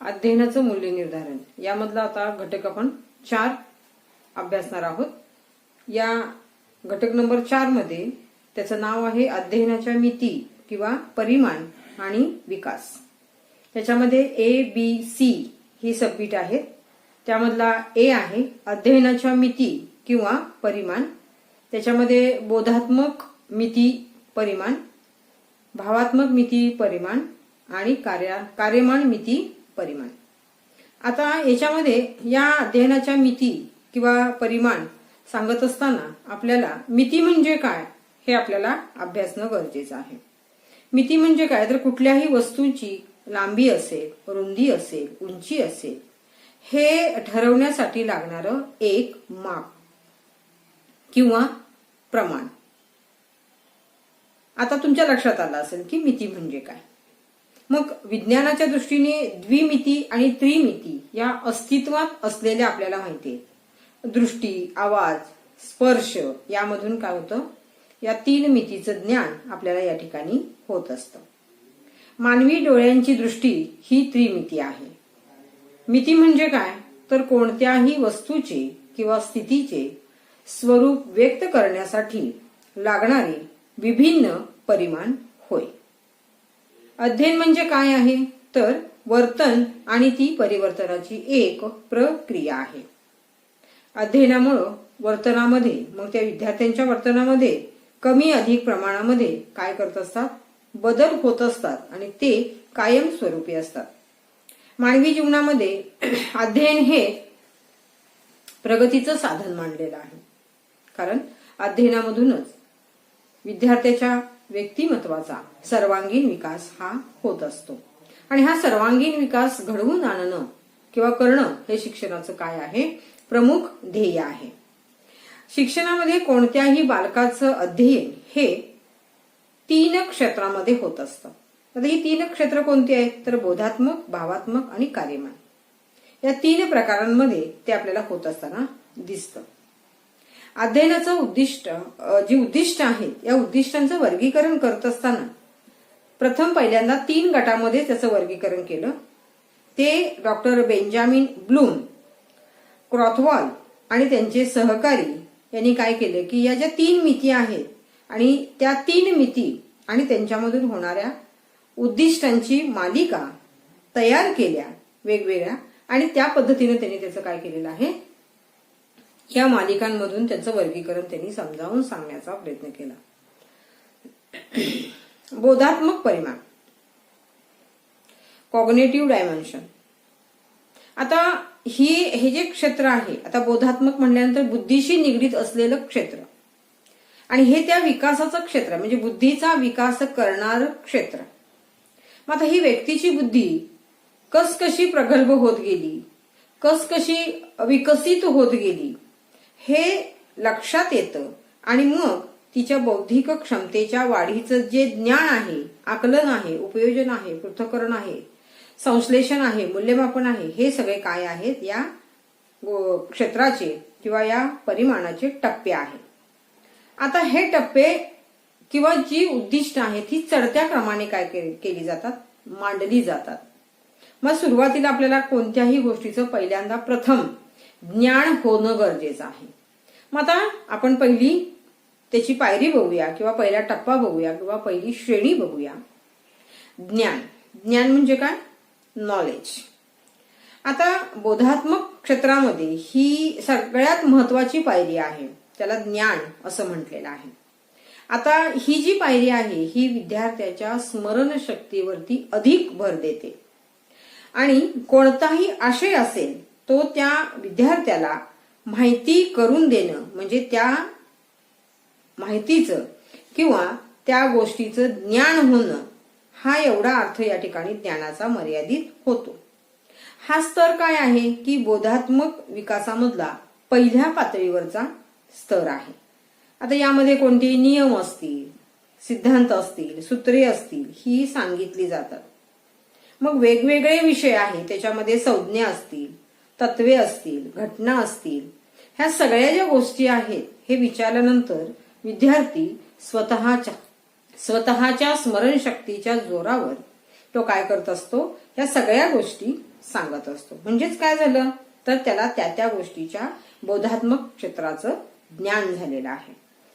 अध्ययनाचं मूल्य निर्धारण यामधला आता घटक आपण 4 अभ्यासणार आहोत। या घटक नंबर 4 मध्ये त्याचं नाव आहे अध्ययनाच्या मिती किंवा परिमाण आणि विकास। त्याच्यामध्ये A B C he submit आहेत। त्यामधला ए आहे अध्ययनाच्या मिती किंवा परिमाण। त्याच्यामध्ये बोधात्मक मिती परिमाण, भावात्मक मिती परिमाण आणि कार्यमान मिती परिमाण। आता याच्यामध्ये या अध्ययनाच्या मिती किंवा परिमाण सांगत असताना आपल्याला मिती म्हणजे काय हे आपल्याला अभ्यासणं गरजेचं आहे। मिती म्हणजे काय तर कुठल्याही वस्तूची लांबी असेल, रुंदी असेल, उंची असेल हे ठरवण्यासाठी लागणारं एक माप किंवा प्रमाण। आता तुमच्या लक्षात आलं असेल की मिती म्हणजे काय। मग विज्ञानाच्या दृष्टीने द्विमिती आणि त्रिमिती या अस्तित्वात असलेल्या आपल्याला माहिती आहे। दृष्टी, आवाज, स्पर्श यामधून काय होतं, या 3 मितीचं ज्ञान आपल्याला या ठिकाणी होत असतं। मानवी डोळ्यांची दृष्टी ही त्रिमिती आहे। मिती म्हणजे काय तर कोणत्याही वस्तूचे किंवा स्थितीचे स्वरूप व्यक्त करण्यासाठी लागणारे विभिन्न परिमाण होय। अध्ययन म्हणजे काय आहे तर वर्तन आणि ती परिवर्तनाची एक प्रक्रिया आहे। अध्ययनामुळे वर्तनामध्ये मग त्या विद्यार्थ्यांच्या वर्तनामध्ये कमी अधिक प्रमाणामध्ये काय करत असतात, बदल होत असतात आणि ते कायमस्वरूपी असतात। मानवी जीवनामध्ये अध्ययन हे प्रगतीचं साधन मानलेलं आहे, कारण अध्ययनामधूनच विद्यार्थ्याच्या व्यक्तिमत्वाचा सर्वांगीण विकास हा होत असतो आणि हा सर्वांगीण विकास घडवून आणणं किंवा करणं हे शिक्षणाचं काय आहे, प्रमुख ध्येय आहे। शिक्षणामध्ये कोणत्याही बालकाचं अध्ययन हे 3 क्षेत्रामध्ये होत असतं। आता ही 3 क्षेत्र कोणती आहेत तर बोधात्मक, भावात्मक आणि कार्यमान या 3 प्रकारांमध्ये ते आपल्याला होत असताना दिसतं। अध्ययनाचं उद्दिष्ट जी उद्दिष्ट आहेत या उद्दिष्टांचं वर्गीकरण करत असताना प्रथम पहिल्यांदा 3 गटामध्ये त्याचं वर्गीकरण केलं। ते डॉक्टर बेंजामिन ब्लूम, क्रॉथवॉल आणि त्यांचे सहकारी यांनी काय केलं की या ज्या 3 मिती आहेत आणि त्या 3 मिती आणि त्यांच्यामधून होणाऱ्या उद्दिष्टांची मालिका तयार केल्या वेगवेगळ्या आणि त्या पद्धतीने त्यांनी त्याचं काय केलेलं आहे, या मालिकांमधून त्याचं वर्गीकरण त्यांनी समजावून सांगण्याचा प्रयत्न केला। बोधात्मक परिमाण, कॉग्निटिव्ह डायमेन्शन। आता हे जे क्षेत्र आहे, आता बोधात्मक म्हणल्यानंतर बुद्धीशी निगडीत असलेलं क्षेत्र आणि हे त्या विकासाचं क्षेत्र म्हणजे बुद्धीचा विकास करणारं क्षेत्र। मग आता ही व्यक्तीची बुद्धी कशी प्रगल्भ होत गेली, कशी विकसित होत गेली हे लक्षात येतं आणि मग तिच्या बौद्धिक क्षमतेच्या वाढीचं जे ज्ञान आहे, आकलन आहे, उपयोजन आहे, पृथक्करण आहे, संश्लेषण आहे, मूल्यमापन आहे, हे सगळे काय आहेत या क्षेत्राचे किंवा या परिमाणाचे टप्पे आहेत। आता हे टप्पे किंवा जी उद्दिष्ट आहेत ती चढत्या क्रमाने काय केली जातात, मांडली जातात। मग सुरुवातीला आपल्याला कोणत्याही गोष्टीचं पहिल्यांदा प्रथम ज्ञान होणं गरजेचं आहे। मग आता आपण पहिली त्याची पायरी बघूया किंवा पहिला टप्पा बघूया किंवा पहिली श्रेणी बघूया। ज्ञान, ज्ञान म्हणजे काय, नॉलेज। आता बोधात्मक क्षेत्रामध्ये ही सगळ्यात महत्वाची पायरी आहे, त्याला ज्ञान असं म्हटलेलं आहे। आता ही जी पायरी आहे ही विद्यार्थ्याच्या स्मरणशक्तीवरती अधिक भर देते आणि कोणताही आशय असेल तो त्या विद्यार्थ्याला माहिती करून देणं म्हणजे त्या माहितीचं किंवा त्या गोष्टीचं ज्ञान होणं हा एवढा अर्थ या ठिकाणी ज्ञानाचा मर्यादित होतो। हा स्तर काय आहे की बोधात्मक विकासामधला पहिल्या पातळीवरचा स्तर आहे। आता यामध्ये कोणते नियम असतील, सिद्धांत असतील, सूत्रे असतील ही सांगितली जातात। मग वेगवेगळे विषय आहेत, त्याच्यामध्ये संज्ञा असतील, तत्वे असतील, घटना असतील, ह्या सगळ्या ज्या गोष्टी आहेत हे विचारल्यानंतर विद्यार्थी स्वतःच्या स्मरणशक्तीच्या जोरावर तो काय करत असतो, या सगळ्या गोष्टी सांगत असतो. म्हणजेच काय झालं तर त्याला त्या त्या गोष्टीच्या बोधात्मक क्षेत्राचं ज्ञान झालेलं आहे.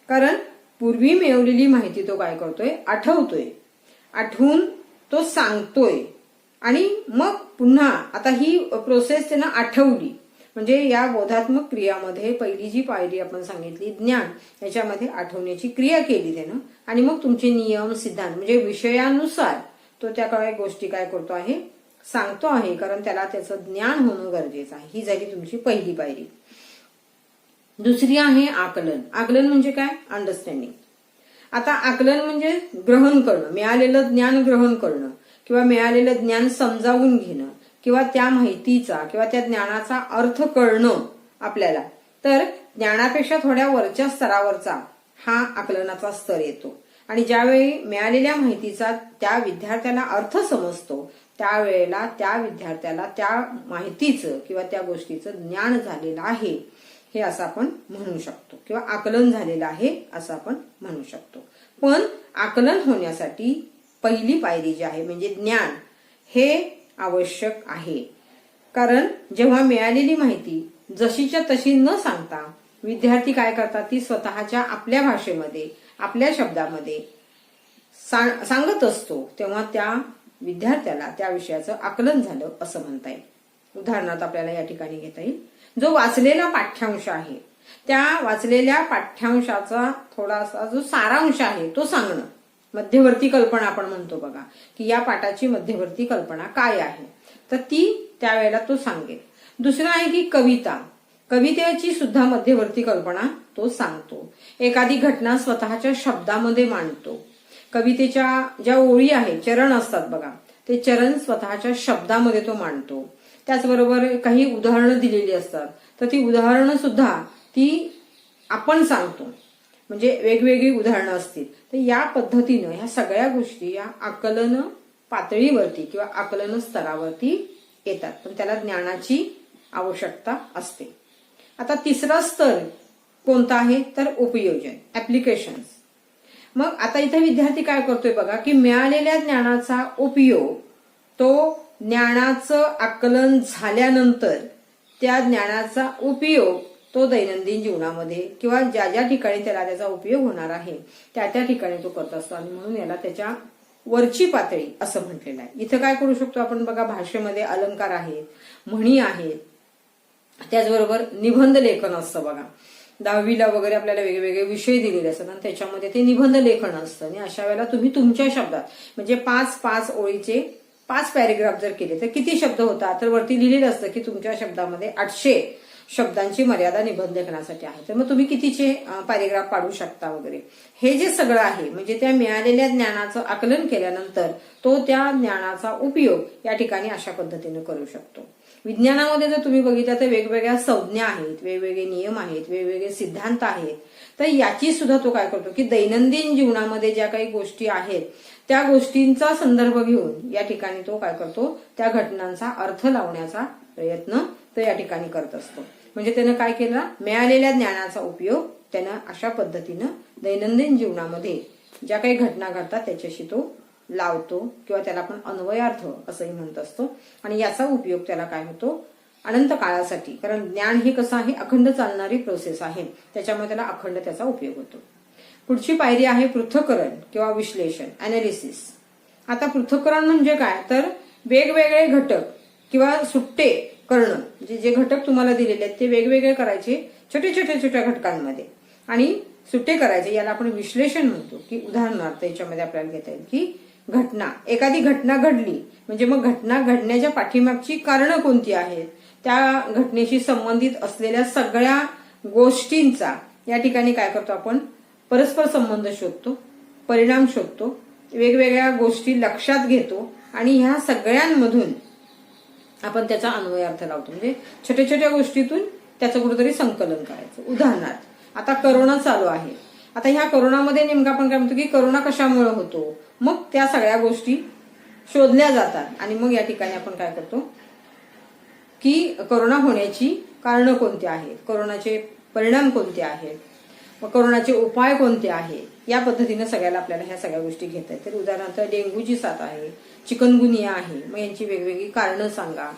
कारण पूर्वी मिळवलेली माहिती तो काय करतोय, आठवतोय, आठवून तो सांगतोय आणि मग पुन्हा आता ही प्रोसेस त्यानं आठवली. म्हणजे या बोधात्मक क्रियामध्ये पहिली जी पायरी आपण सांगितली ज्ञान, याच्यामध्ये आठवण्याची क्रिया केली त्यानं आणि मग तुमचे नियम सिद्धांत म्हणजे विषयानुसार तो त्या काही गोष्टी काय करतो आहे, सांगतो आहे. कारण त्याला त्याचं ज्ञान होणं गरजेचं आहे. ही झाली तुमची पहिली पायरी. दुसरी आहे आकलन. आकलन म्हणजे काय, अंडरस्टँडिंग. आता आकलन म्हणजे ग्रहण करणं, मिळालेलं ज्ञान ग्रहण करणं किंवा मिळालेलं ज्ञान समजावून घेणं किंवा त्या माहितीचा किंवा त्या ज्ञानाचा अर्थ कळणं आपल्याला. तर ज्ञानापेक्षा थोड्या वरच्या स्तरावरचा हा आकलनाचा स्तर येतो. आणि ज्यावेळी मिळालेल्या माहितीचा त्या विद्यार्थ्याला अर्थ समजतो त्यावेळेला त्या विद्यार्थ्याला त्या माहितीचं किंवा त्या गोष्टीचं ज्ञान झालेलं आहे हे असं आपण म्हणू शकतो किंवा आकलन झालेलं आहे असं आपण म्हणू शकतो. पण आकलन होण्यासाठी पहिली पायरी जी आहे म्हणजे ज्ञान हे आवश्यक आहे. कारण जेव्हा मिळालेली माहिती जशीच्या तशी न सांगता विद्यार्थी काय करतात, ती स्वतःच्या आपल्या भाषेमध्ये आपल्या शब्दामध्ये सांगत असतो, तेव्हा त्या विद्यार्थ्याला त्या विषयाचं आकलन झालं असं म्हणता येईल. उदाहरणार्थ आपल्याला या ठिकाणी घेता येईल, जो वाचलेला पाठ्यांश आहे त्या वाचलेल्या पाठ्यांशाचा थोडासा जो सारांश आहे तो सांगणं. मध्यवर्ती कल्पना आपण म्हणतो बघा, की या पाठाची मध्यवर्ती कल्पना काय आहे, तर ती त्यावेळेला तो सांगेल. दुसरं आहे की कविता, कवितेची सुद्धा मध्यवर्ती कल्पना तो सांगतो. एखादी घटना स्वतःच्या शब्दामध्ये मांडतो. कवितेच्या ज्या ओळी आहेत, चरण असतात बघा, ते चरण स्वतःच्या शब्दामध्ये तो मांडतो. त्याचबरोबर काही उदाहरणं दिलेली असतात, तर ती उदाहरणं सुद्धा ती आपण सांगतो. म्हणजे वेगवेगळी उदाहरणं असतील तर या पद्धतीनं ह्या सगळ्या गोष्टी या आकलन पातळीवरती किंवा आकलन स्तरावरती येतात. पण त्याला ज्ञानाची आवश्यकता असते. आता तिसरा स्तर कोणता आहे तर उपयोजन, ऍप्लिकेशन्स. मग आता इथे विद्यार्थी काय करतोय बघा, की मिळालेल्या ज्ञानाचा उपयोग तो ज्ञानाचं आकलन झाल्यानंतर त्या ज्ञानाचा उपयोग तो दैनंदिन जीवनामध्ये किंवा ज्या ज्या ठिकाणी त्याला त्याचा उपयोग होणार आहे त्या त्या ठिकाणी तो करत असतो. आणि म्हणून याला त्याच्या वरची पातळी असं म्हटलेलं आहे. इथं काय करू शकतो आपण बघा, भाषेमध्ये अलंकार आहेत, म्हणी आहेत, त्याचबरोबर निबंध लेखन असतं बघा. 10वीला वगैरे आपल्याला वेगवेगळे विषय दिलेले असतात आणि त्याच्यामध्ये ते निबंध लेखन असतं. आणि अशा वेळेला तुम्ही तुमच्या शब्दात म्हणजे 5-5 ओळीचे 5 पॅरेग्राफ जर केले तर किती शब्द होतात, तर वरती लिहिलेलं असतं की तुमच्या शब्दामध्ये 800 शब्दांची मर्यादा निबंध लेखनासाठी आहे. तर मग तुम्ही कितीचे पॅरेग्राफ पाडू शकता वगैरे हे जे सगळं आहे, म्हणजे त्या मिळालेल्या ज्ञानाचं आकलन केल्यानंतर तो त्या ज्ञानाचा उपयोग या ठिकाणी अशा पद्धतीने करू शकतो. विज्ञानामध्ये जर तुम्ही बघितलं तर वेगवेगळ्या संज्ञा आहेत, वेगवेगळे नियम आहेत, वेगवेगळे सिद्धांत आहेत. तर याची सुद्धा तो काय करतो की दैनंदिन जीवनामध्ये ज्या काही गोष्टी आहेत त्या गोष्टींचा संदर्भ घेऊन या ठिकाणी तो काय करतो, त्या घटनांचा अर्थ लावण्याचा प्रयत्न तो या ठिकाणी करत असतो. म्हणजे त्यानं काय केलं, मिळालेल्या ज्ञानाचा उपयोग त्यानं अशा पद्धतीनं दैनंदिन जीवनामध्ये ज्या काही घटना घडतात त्याच्याशी तो लावतो किंवा त्याला आपण अन्वयार्थ असंही म्हणत असतो. आणि याचा उपयोग त्याला काय होतो, अनंत काळासाठी. कारण ज्ञान हे कसं आहे, अखंड चालणारी प्रोसेस आहे, त्याच्यामुळे त्याला अखंड त्याचा उपयोग होतो. पुढची पायरी आहे पृथक्करण किंवा विश्लेषण, अनालिसिस. आता पृथक्करण म्हणजे काय, तर वेगवेगळे घटक किंवा सुट्टे करणं. म्हणजे जे घटक तुम्हाला दिलेले आहेत ते वेगवेगळे करायचे छोट्या घटकांमध्ये आणि सुट्टे करायचे, याला आपण विश्लेषण म्हणतो. की उदाहरणार्थ याच्यामध्ये आपल्याला घेता येईल की एखादी घटना घडली म्हणजे मग घटना घडण्याच्या पाठीमागची कारणं कोणती आहेत, त्या घटनेशी संबंधित असलेल्या सगळ्या गोष्टींचा या ठिकाणी काय करतो आपण, परस्पर संबंध शोधतो, परिणाम शोधतो, वेगवेगळ्या गोष्टी लक्षात घेतो आणि ह्या सगळ्यांमधून आपण त्याचा अन्वयार्थ लावतो. म्हणजे छोट्या छोट्या गोष्टीतून त्याचं कुठेतरी संकलन करायचं. उदाहरणार्थ आता करोना चालू आहे. आता ह्या करोनामध्ये नेमकं आपण काय म्हणतो की करोना कशामुळे होतो, मग त्या सगळ्या गोष्टी शोधल्या जातात आणि मग या ठिकाणी आपण काय करतो की करोना होण्याची कारणं कोणती आहेत, करोनाचे परिणाम कोणते आहेत, मग करोनाचे उपाय कोणते आहेत, या पद्धतीने सगळ्याला आपल्याला ह्या सगळ्या गोष्टी घेता येतात. तर उदाहरणार्थ डेंग्यूची साथ आहे, चिकनगुनिया आहे, मग यांची वेगवेगळी कारणं सांगा.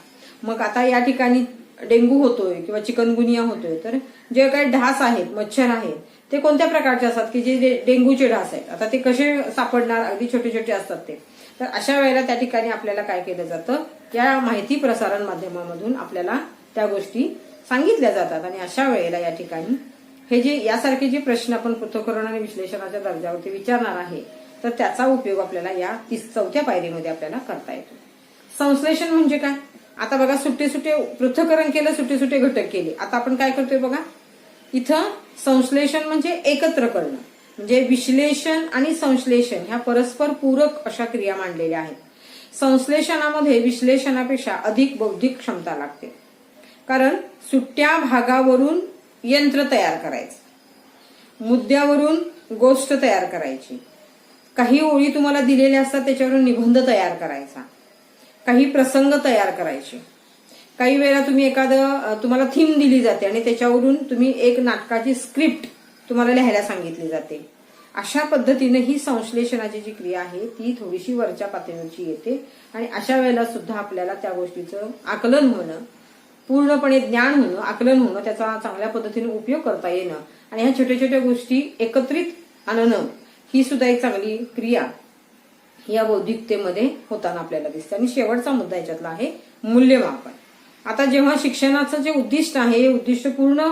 मग आता या ठिकाणी डेंग्यू होतोय किंवा चिकनगुनिया होतोय, तर जे काही डास आहेत, मच्छर आहेत, ते कोणत्या प्रकारचे असतात की जे डेंग्यूचे डास आहेत, आता ते कसे सापडणार, अगदी छोटे छोटे असतात ते. तर अशा वेळेला त्या ठिकाणी आपल्याला काय केलं जातं, या माहिती प्रसारण माध्यमामधून आपल्याला त्या गोष्टी सांगितल्या जातात. आणि अशा वेळेला या ठिकाणी हे जे यासारखे जे प्रश्न आपण पृथक्करण आणि विश्लेषणाच्या दर्जावरती विचारणार आहे, तर त्याचा उपयोग आपल्याला या 4थ्या पायरीमध्ये आपल्याला करता येतो. संश्लेषण म्हणजे काय, आता बघा सुट्टे सुट्टे पृथक्करण केलं, सुट्टे सुट्टे घटक केले. आता आपण काय करतोय बघा, इथं संश्लेषण म्हणजे एकत्र करणं, म्हणजे विश्लेषण आणि संश्लेषण ह्या परस्पर पूरक अशा क्रिया मांडलेल्या आहेत. संश्लेषणामध्ये विश्लेषणापेक्षा अधिक बौद्धिक क्षमता लागते, कारण सुट्ट्या भागावरून यंत्र तयार करायचं, मुद्द्यावरून गोष्ट तयार करायची, काही ओळी तुम्हाला दिलेल्या असतात त्याच्यावरून निबंध तयार करायचा, काही प्रसंग तयार करायचे, काही वेळा तुम्ही तुम्हाला थीम दिली जाते आणि त्याच्यावरून तुम्ही एक नाटकाची स्क्रिप्ट तुम्हाला लिहायला सांगितली जाते. अशा पद्धतीने ही संश्लेषणाची जी क्रिया आहे ती थोडीशी वरच्या पातळीवरची येते. आणि अशा वेळेला सुद्धा आपल्याला त्या गोष्टीचं आकलन होणं, पूर्णपणे ज्ञान होणं, आकलन होणं, त्याचा चांगल्या पद्धतीने उपयोग करता येणं आणि ह्या छोट्या छोट्या गोष्टी एकत्रित आणणं, ही सुद्धा एक चांगली क्रिया या बौद्धिकतेमध्ये होताना आपल्याला दिसते. आणि शेवटचा मुद्दा याच्यातला आहे मूल्यमापन. आता जेव्हा शिक्षणाचं जे उद्दिष्ट आहे, हे उद्दिष्ट पूर्ण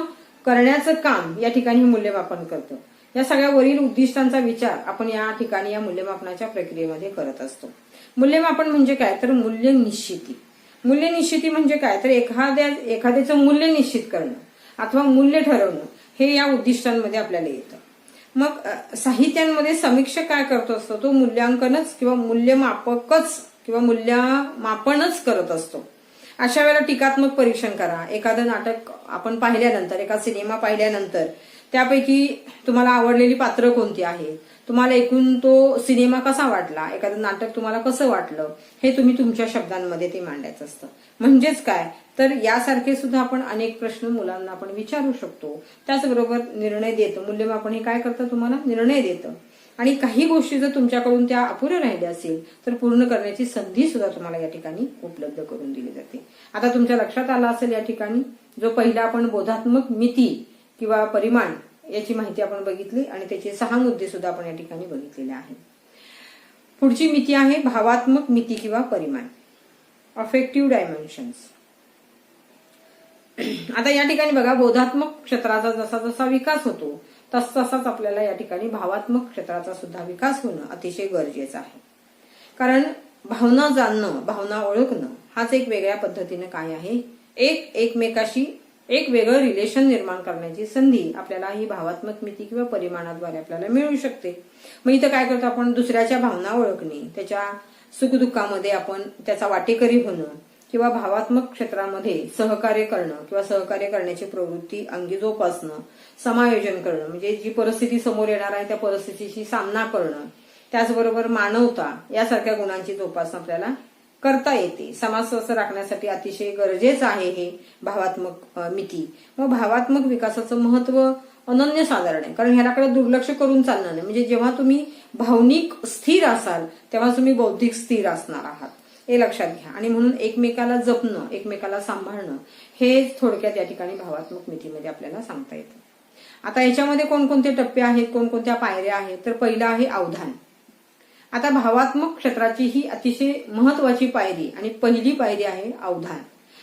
करण्याचं काम या ठिकाणी मूल्यमापन करतं. या सगळ्या वरील उद्दिष्टांचा विचार आपण या ठिकाणी या मूल्यमापनाच्या प्रक्रियेमध्ये करत असतो. मूल्यमापन म्हणजे काय, तर मूल्य निश्चिती. मूल्य निश्चिती म्हणजे काय, तर एखाद्याचं मूल्य निश्चित करणं अथवा मूल्य ठरवणं, हे या उद्दिष्टांमध्ये आपल्याला येतं. मग साहित्यांमध्ये समीक्षक काय करतो असतो, तो मूल्यांकनच किंवा मूल्यमापकच किंवा मूल्यमापनच करत असतो. अशा वेळेला टीकात्मक परीक्षण करा. एखादं नाटक आपण पाहिल्यानंतर, एखादा सिनेमा पाहिल्यानंतर त्यापैकी तुम्हाला आवडलेली पात्र कोणती आहे, तुम्हाला एकूण तो सिनेमा कसा वाटला, एखादं नाटक तुम्हाला कसं वाटलं, हे तुम्ही तुमच्या शब्दांमध्ये ते मांडायचं असतं. म्हणजेच काय, तर यासारखे सुद्धा आपण अनेक प्रश्न मुलांना आपण विचारू शकतो. त्याचबरोबर निर्णय देतं. मूल्यमापन हे काय करतं, तुम्हाला निर्णय देतं. आणि काही गोष्टी जर तुमच्याकडून त्या अपुऱ्या राहिल्या असेल तर पूर्ण करण्याची संधी सुद्धा तुम्हाला या ठिकाणी उपलब्ध करून दिली जाते. आता तुमच्या लक्षात आलं असेल या ठिकाणी जो पहिला आपण बोधात्मक मिती किंवा परिमाण याची माहिती आपण बघितली आणि त्याचे 6 मुद्दे सुद्धा आपण या ठिकाणी बघितलेले आहेत. पुढची मिती आहे भावात्मक मिती किंवा परिमाण, अफेक्टिव्ह डायमेन्शन्स. आता या ठिकाणी बघा, बोधात्मक क्षेत्राचा जसा जसा विकास होतो तसाच आपल्याला या ठिकाणी भावात्मक क्षेत्राचा सुद्धा विकास होणं अतिशय गरजेचं आहे. कारण भावना जाणणं, भावना ओळखणं हाच एक वेगळ्या पद्धतीनं काय आहे, एकमेकाशी एक वेगळं रिलेशन निर्माण करण्याची संधी आपल्याला ही भावात्मक मिती किंवा परिमाणाद्वारे आपल्याला मिळू शकते. मग इथं काय करतो आपण, दुसऱ्याच्या भावना ओळखणे, त्याच्या सुखदुःखामध्ये आपण त्याचा वाटेकरी होणं किंवा भावात्मक क्षेत्रामध्ये सहकार्य करणं किंवा सहकार्य करण्याची प्रवृत्ती अंगी जोपासणं, समायोजन करणं, म्हणजे जी परिस्थिती समोर येणार आहे त्या परिस्थितीशी सामना करणं, त्याचबरोबर मानवता यासारख्या गुणांची जोपासना आपल्याला करता येते. समाज स्वस्थ राखण्यासाठी अतिशय गरजेचं आहे हे भावात्मक मिती. मग भावात्मक विकासाचं महत्व अनन्यसाधारण आहे, कारण ह्याकडे दुर्लक्ष करून चालणार नाही. म्हणजे जेव्हा तुम्ही भावनिक स्थिर असाल तेव्हा तुम्ही बौद्धिक स्थिर असणार आहात, हे लक्षात घ्या. आणि म्हणून एकमेकाला जपणं, एकमेकाला सांभाळणं हे थोडक्यात या ठिकाणी भावात्मक मितीमध्ये आपल्याला सांगता येतं. आता याच्यामध्ये कोणकोणते टप्पे आहेत, कोणकोणत्या पायऱ्या आहेत, तर पहिलं आहे अवधान. आता भावात्मक क्षेत्राची ही अतिशय महत्वाची पायरी आणि पहिली पायरी आहे अवधान.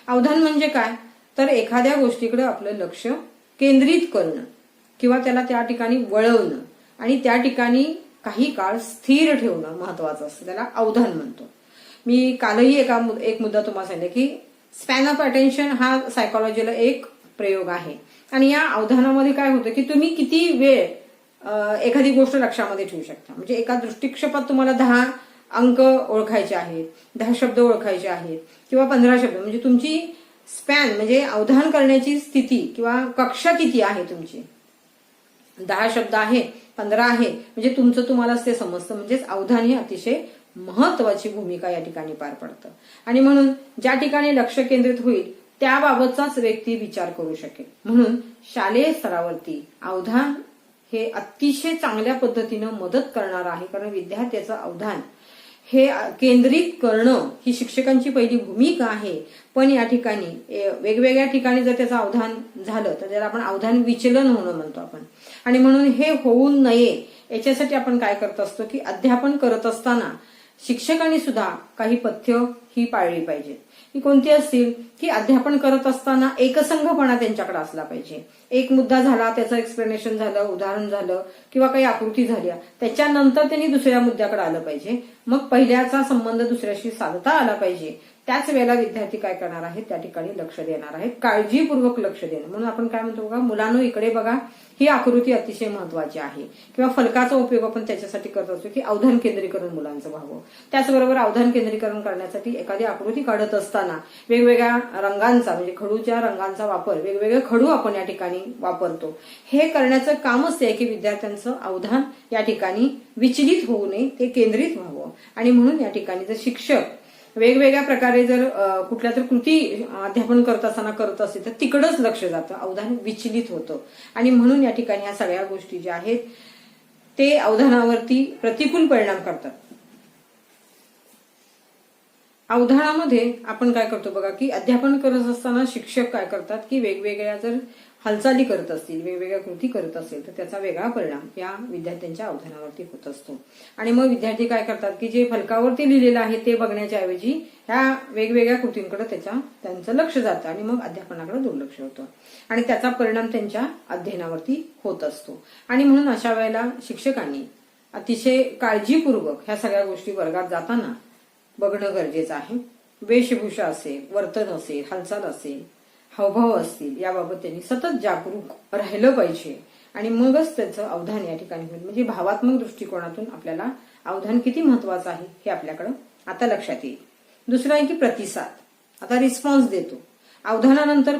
अवधान म्हणजे काय, तर एखाद्या गोष्टीकडे आपलं लक्ष केंद्रित करणं किंवा त्याला त्या ठिकाणी वळवणं आणि त्या ठिकाणी काही काळ स्थिर ठेवणं महत्वाचं असतं, त्याला अवधान म्हणतो. मी कालही एक मुद्दा तुम्हाला सांगितलं की स्पॅन ऑफ अटेन्शन हा सायकोलॉजीला एक प्रयोग आहे. आणि या अवधानामध्ये काय होतं की तुम्ही किती वेळ एखादी गोष्ट लक्षामध्ये ठेवू शकता. म्हणजे एका दृष्टिक्षेपात तुम्हाला 10 अंक ओळखायचे आहेत, 10 शब्द ओळखायचे आहेत किंवा 15 शब्द, म्हणजे तुमची स्पॅन म्हणजे अवधान करण्याची स्थिती किंवा कक्षा किती आहे तुमची, 10 शब्द आहे, 15 आहे, म्हणजे तुमचं तुम्हालाच ते समजतं. म्हणजेच अवधान ही अतिशय महत्वाची भूमिका या ठिकाणी पार पडतं. आणि म्हणून ज्या ठिकाणी लक्ष केंद्रित होईल त्याबाबतचाच व्यक्ती विचार करू शकेल. म्हणून शालेय स्तरावरती अवधान हे अतिशय चांगल्या पद्धतीनं मदत करणार आहे, कारण विद्यार्थ्याचं अवधान हे केंद्रित करणं ही शिक्षकांची पहिली भूमिका आहे. पण या ठिकाणी वेगवेगळ्या ठिकाणी जर त्याचं अवधान झालं तर त्याला आपण अवधान विचलन होणं म्हणतो आपण. आणि म्हणून हे होऊ नये याच्यासाठी आपण काय करत असतो की अध्यापन करत असताना शिक्षकांनी सुद्धा काही पथ्य ही पाळली पाहिजेत. ही कोणती असतील की अध्यापन करत असताना एकसंघपणा त्यांच्याकडे असला पाहिजे. एक मुद्दा झाला, त्याचं एक्सप्लेनेशन झालं, उदाहरण झालं किंवा काही आकृती झाल्या, त्याच्यानंतर त्यांनी दुसऱ्या मुद्द्याकडे आलं पाहिजे. मग पहिल्याचा संबंध दुसऱ्याशी साधता आला पाहिजे. त्याच वेळेला विद्यार्थी काय करणार आहेत, त्या ठिकाणी लक्ष देणार आहेत, काळजीपूर्वक लक्ष देणं. म्हणून आपण काय म्हणतो बघा, मुलांनो इकडे बघा, ही आकृती अतिशय महत्वाची आहे. किंवा फलकाचा उपयोग आपण त्याच्यासाठी करत असतो की अवधान केंद्रीकरण मुलांचं व्हावं. त्याचबरोबर अवधान केंद्रीकरण करण्यासाठी एखादी आकृती काढत असताना वेगवेगळ्या रंगांचा म्हणजे खडूच्या रंगांचा वापर, वेगवेगळे खडू आपण या ठिकाणी वापरतो. हे करण्याचं कामच ते आहे की विद्यार्थ्यांचं अवधान या ठिकाणी विचलित होऊ नये, ते केंद्रित व्हावं. आणि म्हणून या ठिकाणी जर शिक्षक वेगवेगळ्या प्रकारे जर कुठल्या तर कृती अध्यापन करत असताना करत असेल तर तिकडंच लक्ष जातं, अवधान विचलित होतं. आणि म्हणून या ठिकाणी ह्या सगळ्या गोष्टी ज्या आहेत ते अवधानावरती प्रतिकूल परिणाम करतात. अवधानामध्ये आपण काय करतो बघा की अध्यापन करत असताना शिक्षक काय करतात की वेगवेगळ्या जर हालचाली करत असतील, वेगवेगळ्या कृती करत असेल तर त्याचा वेगळा परिणाम या विद्यार्थ्यांच्या अवधानावरती होत असतो. आणि मग विद्यार्थी काय करतात की जे फलकावरती लिहिलेलं आहे ते बघण्याच्या ऐवजी ह्या वेगवेगळ्या कृतींकडे त्यांचं लक्ष जातं आणि मग अध्यापनाकडे दुर्लक्ष होतं आणि त्याचा परिणाम त्यांच्या अध्ययनावरती होत असतो. आणि म्हणून अशा वेळेला शिक्षकांनी अतिशय काळजीपूर्वक ह्या सगळ्या गोष्टी वर्गात जाताना बघणं गरजेचं आहे. वेशभूषा असेल, वर्तन असेल, हालचाल असेल, हावभाव असतील, याबाबत त्यांनी सतत जागरूक राहिलं पाहिजे. आणि मगच त्याचं अवधान या ठिकाणी होईल. म्हणजे भावात्मक दृष्टिकोनातून आपल्याला अवधान किती महत्वाचं आहे हे आपल्याकडं आता लक्षात येईल. दुसरं आहे की प्रतिसाद. आता रिस्पॉन्स देतो. अवधानानंतर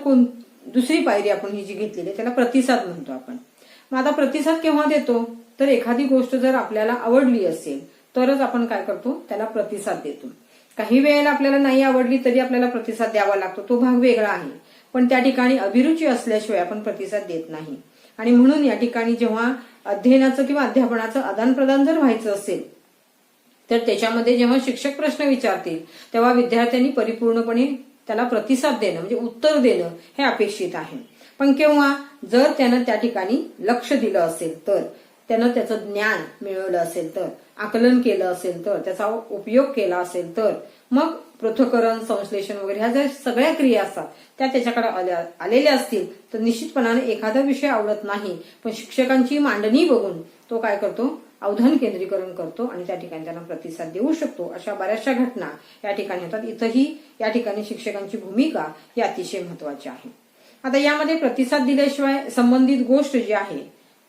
दुसरी पायरी आपण ही जी घेतलेली आहे त्याला प्रतिसाद म्हणतो आपण. मग आता प्रतिसाद केव्हा देतो तर एखादी गोष्ट जर आपल्याला आवडली असेल तरच आपण काय करतो, त्याला प्रतिसाद देतो. काही वेळेला आपल्याला नाही आवडली तरी आपल्याला प्रतिसाद द्यावा लागतो, तो भाग वेगळा आहे. पण त्या ठिकाणी अभिरुची असल्याशिवाय आपण प्रतिसाद देत नाही. आणि म्हणून या ठिकाणी जेव्हा अध्ययनाचं किंवा अध्यापनाचं आदानप्रदान जर व्हायचं असेल तर त्याच्यामध्ये जेव्हा शिक्षक प्रश्न विचारतील तेव्हा विद्यार्थ्यांनी परिपूर्णपणे त्याला प्रतिसाद देणं म्हणजे उत्तर देणं हे अपेक्षित आहे. पण केव्हा जर त्यानं त्या ठिकाणी लक्ष दिलं असेल तर, त्यानं त्याचं ज्ञान मिळवलं असेल तर, आकलन केलं असेल तर, त्याचा उपयोग केला असेल तर, मग पृथक्करण, संश्लेषण वगैरे ह्या ज्या सगळ्या क्रिया असतात त्या त्याच्याकडे आलेल्या असतील तर निश्चितपणाने एखादा विषय आवडत नाही पण शिक्षकांची मांडणी बघून तो काय करतो, अवधान केंद्रीकरण करतो आणि त्या ठिकाणी त्यांना प्रतिसाद देऊ शकतो. अशा बऱ्याचशा घटना या ठिकाणी होतात. इथंही या ठिकाणी शिक्षकांची भूमिका ही अतिशय महत्वाची आहे. आता यामध्ये प्रतिसाद दिल्याशिवाय संबंधित गोष्ट जी आहे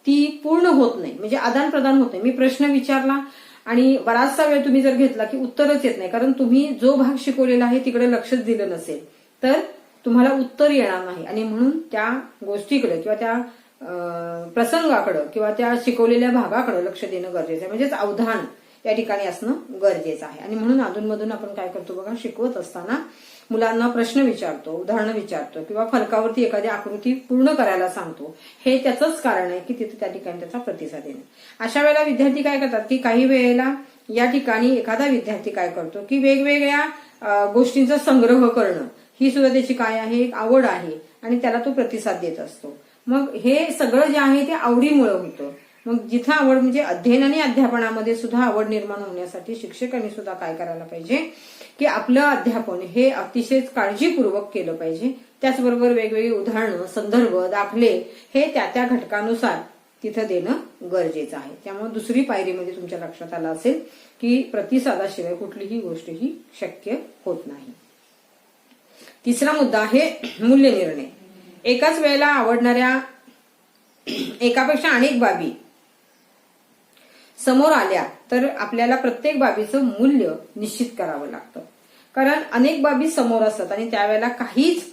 ती पूर्ण होत नाही, म्हणजे आदान प्रदान होत नाही. मी प्रश्न विचारला आणि बराचसा वेळ तुम्ही जर घेतला की उत्तरच येत नाही, कारण तुम्ही जो भाग शिकवलेला आहे तिकडे लक्षच दिलं नसेल तर तुम्हाला उत्तर येणार नाही. आणि म्हणून त्या गोष्टीकडे किंवा त्या प्रसंगाकडे किंवा त्या शिकवलेल्या भागाकडे लक्ष देणं गरजेचं आहे. म्हणजेच अवधान या ठिकाणी असणं गरजेचं आहे. आणि म्हणून अधूनमधून आपण काय करतो बघा, शिकवत असताना मुलांना प्रश्न विचारतो, उदाहरणं विचारतो किंवा फलकावरती एखादी आकृती पूर्ण करायला सांगतो. हे त्याचंच कारण आहे की तिथे त्या ठिकाणी त्याचा प्रतिसाद देणं. अशा वेळेला विद्यार्थी काय करतात की काही वेळेला या ठिकाणी एखादा विद्यार्थी काय करतो की वेगवेगळ्या गोष्टींचा संग्रह करणं ही सुद्धा त्याची काय आहे, एक आवड आहे आणि त्याला तो प्रतिसाद देत असतो. मग हे सगळं जे आहे ते आवडीमुळे होतं. मग जिथं आवड म्हणजे अध्ययन आणि अध्यापनामध्ये सुद्धा आवड निर्माण होण्यासाठी शिक्षकांनी सुद्धा काय करायला पाहिजे की आपलं अध्यापन हे अतिशय काळजीपूर्वक केलं पाहिजे. त्याचबरोबर वेगवेगळी उदाहरणं, संदर्भ, दाखले हे त्या घटकानुसार तिथं देणं गरजेचं आहे. त्यामुळे दुसरी पायरीमध्ये तुमच्या लक्षात आलं असेल की प्रतिसादाशिवाय कुठलीही गोष्ट ही शक्य होत नाही. तिसरा मुद्दा आहे मूल्य निर्णय. एकाच वेळेला आवडणाऱ्या एकापेक्षा अनेक बाबी समोर आल्या तर आपल्याला प्रत्येक बाबीचं मूल्य निश्चित करावं लागतं. कारण अनेक बाबी समोर असतात आणि त्यावेळेला काहीच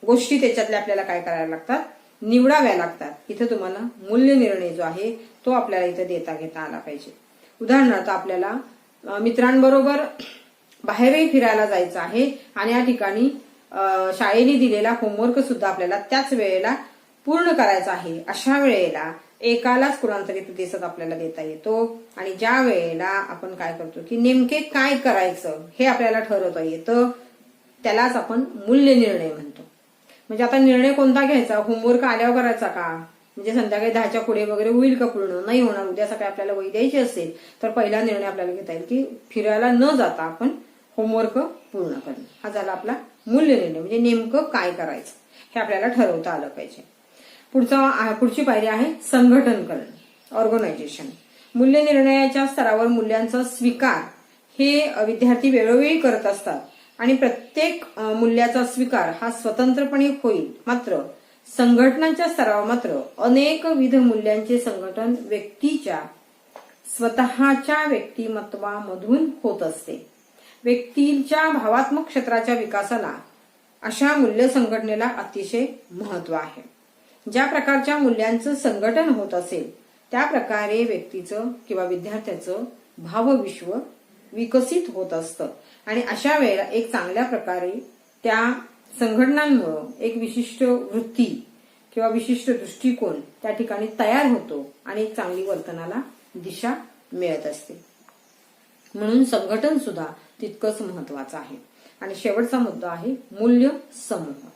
गोष्टी त्याच्यातल्या आपल्याला काय करायला लागतात, निवडाव्या लागतात. इथं तुम्हाला मूल्य निर्णय जो आहे तो आपल्याला इथं घेता आला पाहिजे. उदाहरणार्थ आपल्याला मित्रांबरोबर बाहेरही फिरायला जायचं आहे आणि या ठिकाणी शाळेने दिलेला होमवर्क सुद्धा आपल्याला त्याच वेळेला पूर्ण करायचा आहे, अशा वेळेला एकालाच कुणालातरी प्रतिसाद आपल्याला देता येतो. आणि ज्या वेळेला आपण काय करतो की नेमके काय करायचं हे आपल्याला ठरवता येतं, त्यालाच आपण मूल्य निर्णय म्हणतो. म्हणजे आता निर्णय कोणता घ्यायचा, होमवर्क आल्यावर करायचा का, म्हणजे संध्याकाळी 10च्या पुढे वगैरे होईल का, पूर्ण नाही होणार, उद्या सकाळी आपल्याला वही द्यायची असेल तर पहिला निर्णय आपल्याला घेता येईल की फिरायला न जाता आपण होमवर्क पूर्ण करणे. हा झाला आपला मूल्य निर्णय, म्हणजे नेमकं काय करायचं हे आपल्याला ठरवता आलं पाहिजे. पुढची पायरी आहे संघटन करणे, ऑर्गनायझेशन. मूल्य निर्णयाच्या स्तरावर मूल्यांचा स्वीकार हे विद्यार्थी वेळोवेळी करत असतात आणि प्रत्येक मूल्याचा स्वीकार हा स्वतंत्रपणे होईल. मात्र संघटनांच्या स्तरावर मात्र अनेकविध मूल्यांचे संघटन व्यक्तीच्या स्वतःच्या व्यक्तिमत्वामधून होत असते. व्यक्तीच्या भावात्मक क्षेत्राच्या विकासाला अशा मूल्य संघटनेला अतिशय महत्व आहे. ज्या प्रकारच्या मूल्यांचं संघटन होत असेल त्या प्रकारे व्यक्तीचं किंवा विद्यार्थ्याचं भावविश्व विकसित होत असतं. आणि अशा वेळेला एक चांगल्या प्रकारे त्या संघटनांमुळे एक विशिष्ट वृत्ती किंवा विशिष्ट दृष्टिकोन त्या ठिकाणी तयार होतो आणि एक चांगली वर्तनाला दिशा मिळत असते. म्हणून संघटन सुद्धा तितकंच महत्वाचं आहे. आणि शेवटचा मुद्दा आहे मूल्य समूह.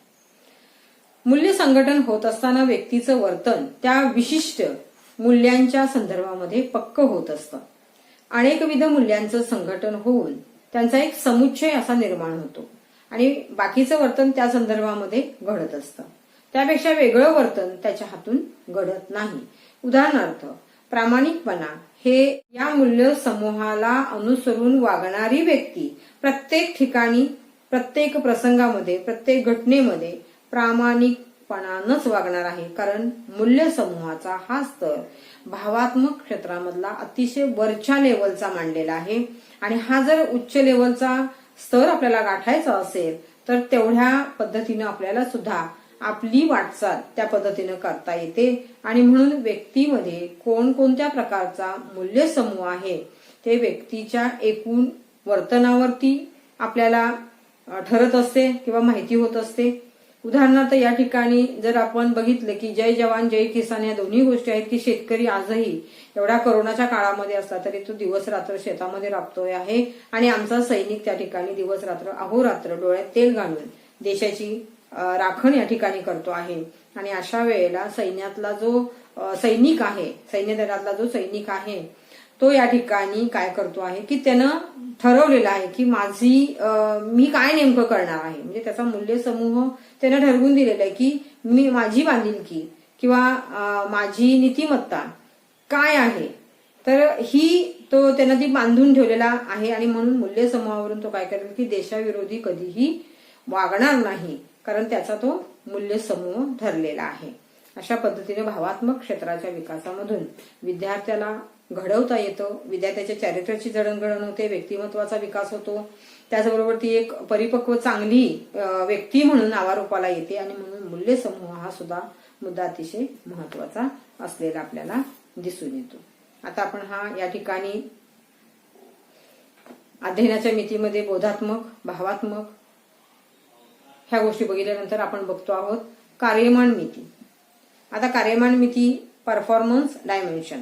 मूल्य संघटन होत असताना व्यक्तीचं वर्तन त्या विशिष्ट मूल्यांच्या संदर्भामध्ये पक्क होत असतं. अनेकविध मूल्यांचं संघटन होऊन त्यांचा एक समुच्चय असा निर्माण होतो आणि बाकीचं वर्तन त्या संदर्भामध्ये घडत असतं. त्यापेक्षा वेगळं वर्तन त्याच्या हातून घडत नाही. उदाहरणार्थ प्रामाणिकपणा हे या मूल्य समूहाला अनुसरून वागणारी व्यक्ती प्रत्येक ठिकाणी, प्रत्येक प्रसंगामध्ये, प्रत्येक घटनेमध्ये प्रामाणिकपणानंच वागणार आहे. कारण मूल्य समूहाचा हा स्तर भावात्मक क्षेत्रामधला अतिशय वरच्या लेवलचा मांडलेला आहे. आणि हा जर उच्च लेवलचा स्तर आपल्याला गाठायचा असेल तर तेवढ्या पद्धतीनं आपल्याला सुद्धा आपली वाटचाल त्या पद्धतीनं करता येते. आणि म्हणून व्यक्तीमध्ये कोणकोणत्या प्रकारचा मूल्य समूह आहे ते व्यक्तीच्या एकूण वर्तनावरती आपल्याला ठरत असते किंवा माहिती होत असते. उदाहरणार्थ या ठिकाणी जर आपण बघितलं की जय जवान जय किसान या दोन्ही गोष्टी आहेत की शेतकरी आजही एवढ्या कोरोनाच्या काळामध्ये असला तरी तो दिवस रात्र शेतामध्ये राबतोय आहे आणि आमचा सैनिक त्या ठिकाणी दिवस रात्र अहोरात्र डोळ्यात तेल घालून देशाची राखण या ठिकाणी करतो आहे. आणि अशा वेळेला सैन्यातला जो सैनिक आहे, सैन्य दलातला जो सैनिक आहे तो या ठिकाणी काय करतो आहे की त्यानं ठरवलेलं आहे की मी काय नेमकं करणार आहे. म्हणजे त्याचा मूल्य समूह त्यानं ठरवून दिलेला आहे की माझी बांधिलकी किंवा माझी नीतिमत्ता काय आहे. तर त्यानं ती बांधून ठेवलेला आहे. आणि म्हणून मूल्य समूहावरून तो काय करेल की देशाविरोधी कधीही वागणार नाही, कारण त्याचा तो मूल्य समूह ठरलेला आहे. अशा पद्धतीने भावात्मक क्षेत्राच्या विकासामधून विद्यार्थ्याला घडवता येतं. विद्यार्थ्याच्या चारित्र्याची जडणघडण होते, व्यक्तिमत्वाचा विकास होतो. त्याचबरोबर ती एक परिपक्व चांगली व्यक्ती म्हणून नावारूपाला येते. आणि म्हणून मूल्य समूह हा सुद्धा मुद्दा अतिशय महत्वाचा असलेला आपल्याला दिसून येतो. आता आपण या ठिकाणी अध्ययनाच्या मितीमध्ये बोधात्मक, भावात्मक ह्या गोष्टी बघितल्यानंतर आपण बघतो आहोत कार्यमान मिती. आता कार्यमान मिती परफॉर्मन्स डायमेन्शन,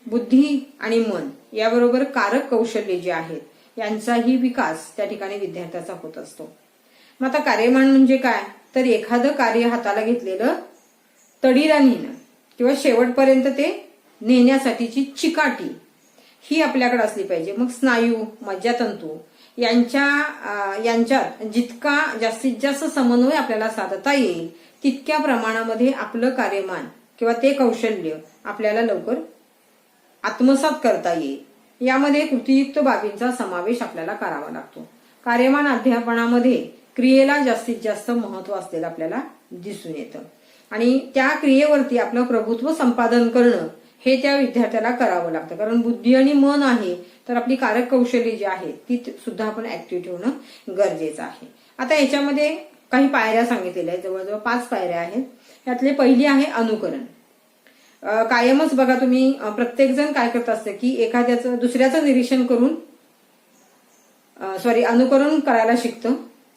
बुद्धी आणि मन याबरोबर कारक कौशल्ये जी आहेत यांचाही विकास त्या ठिकाणी विद्यार्थ्याचा होत असतो. मग आता कार्यमान म्हणजे काय, तर एखादं कार्य हाताला घेतलेलं तडीला नेणं किंवा शेवटपर्यंत ते नेण्यासाठीची चिकाटी ही आपल्याकडे असली पाहिजे. मग स्नायू, मज्जातंतू यांच्यात जितका जास्तीत जास्त समन्वय आपल्याला साधता येईल तितक्या प्रमाणामध्ये आपलं कार्यमान किंवा ते कौशल्य आपल्याला लवकर आत्मसात करता येईल. यामध्ये कृतीयुक्त बाबींचा समावेश आपल्याला करावा लागतो. कार्यमान अध्यापनामध्ये क्रियेला जास्तीत जास्त महत्व असलेलं आपल्याला दिसून येतं आणि त्या क्रियेवरती आपलं प्रभुत्व संपादन करणं हे त्या विद्यार्थ्याला करावं लागतं. कारण बुद्धी आणि मन आहे तर आपली कारक कौशल्ये जी आहेत ती सुद्धा आपण ऍक्टिव्ह ठेवणं गरजेचं आहे. आता याच्यामध्ये काही पायऱ्या सांगितलेल्या आहेत, जवळजवळ 5 पायऱ्या आहेत. यातली पहिली आहे अनुकरण. कायमच बघा तुम्ही प्रत्येक जण काय करत असतं की एखाद्याचं दुसऱ्याचं निरीक्षण करून अनुकरण करायला शिकतं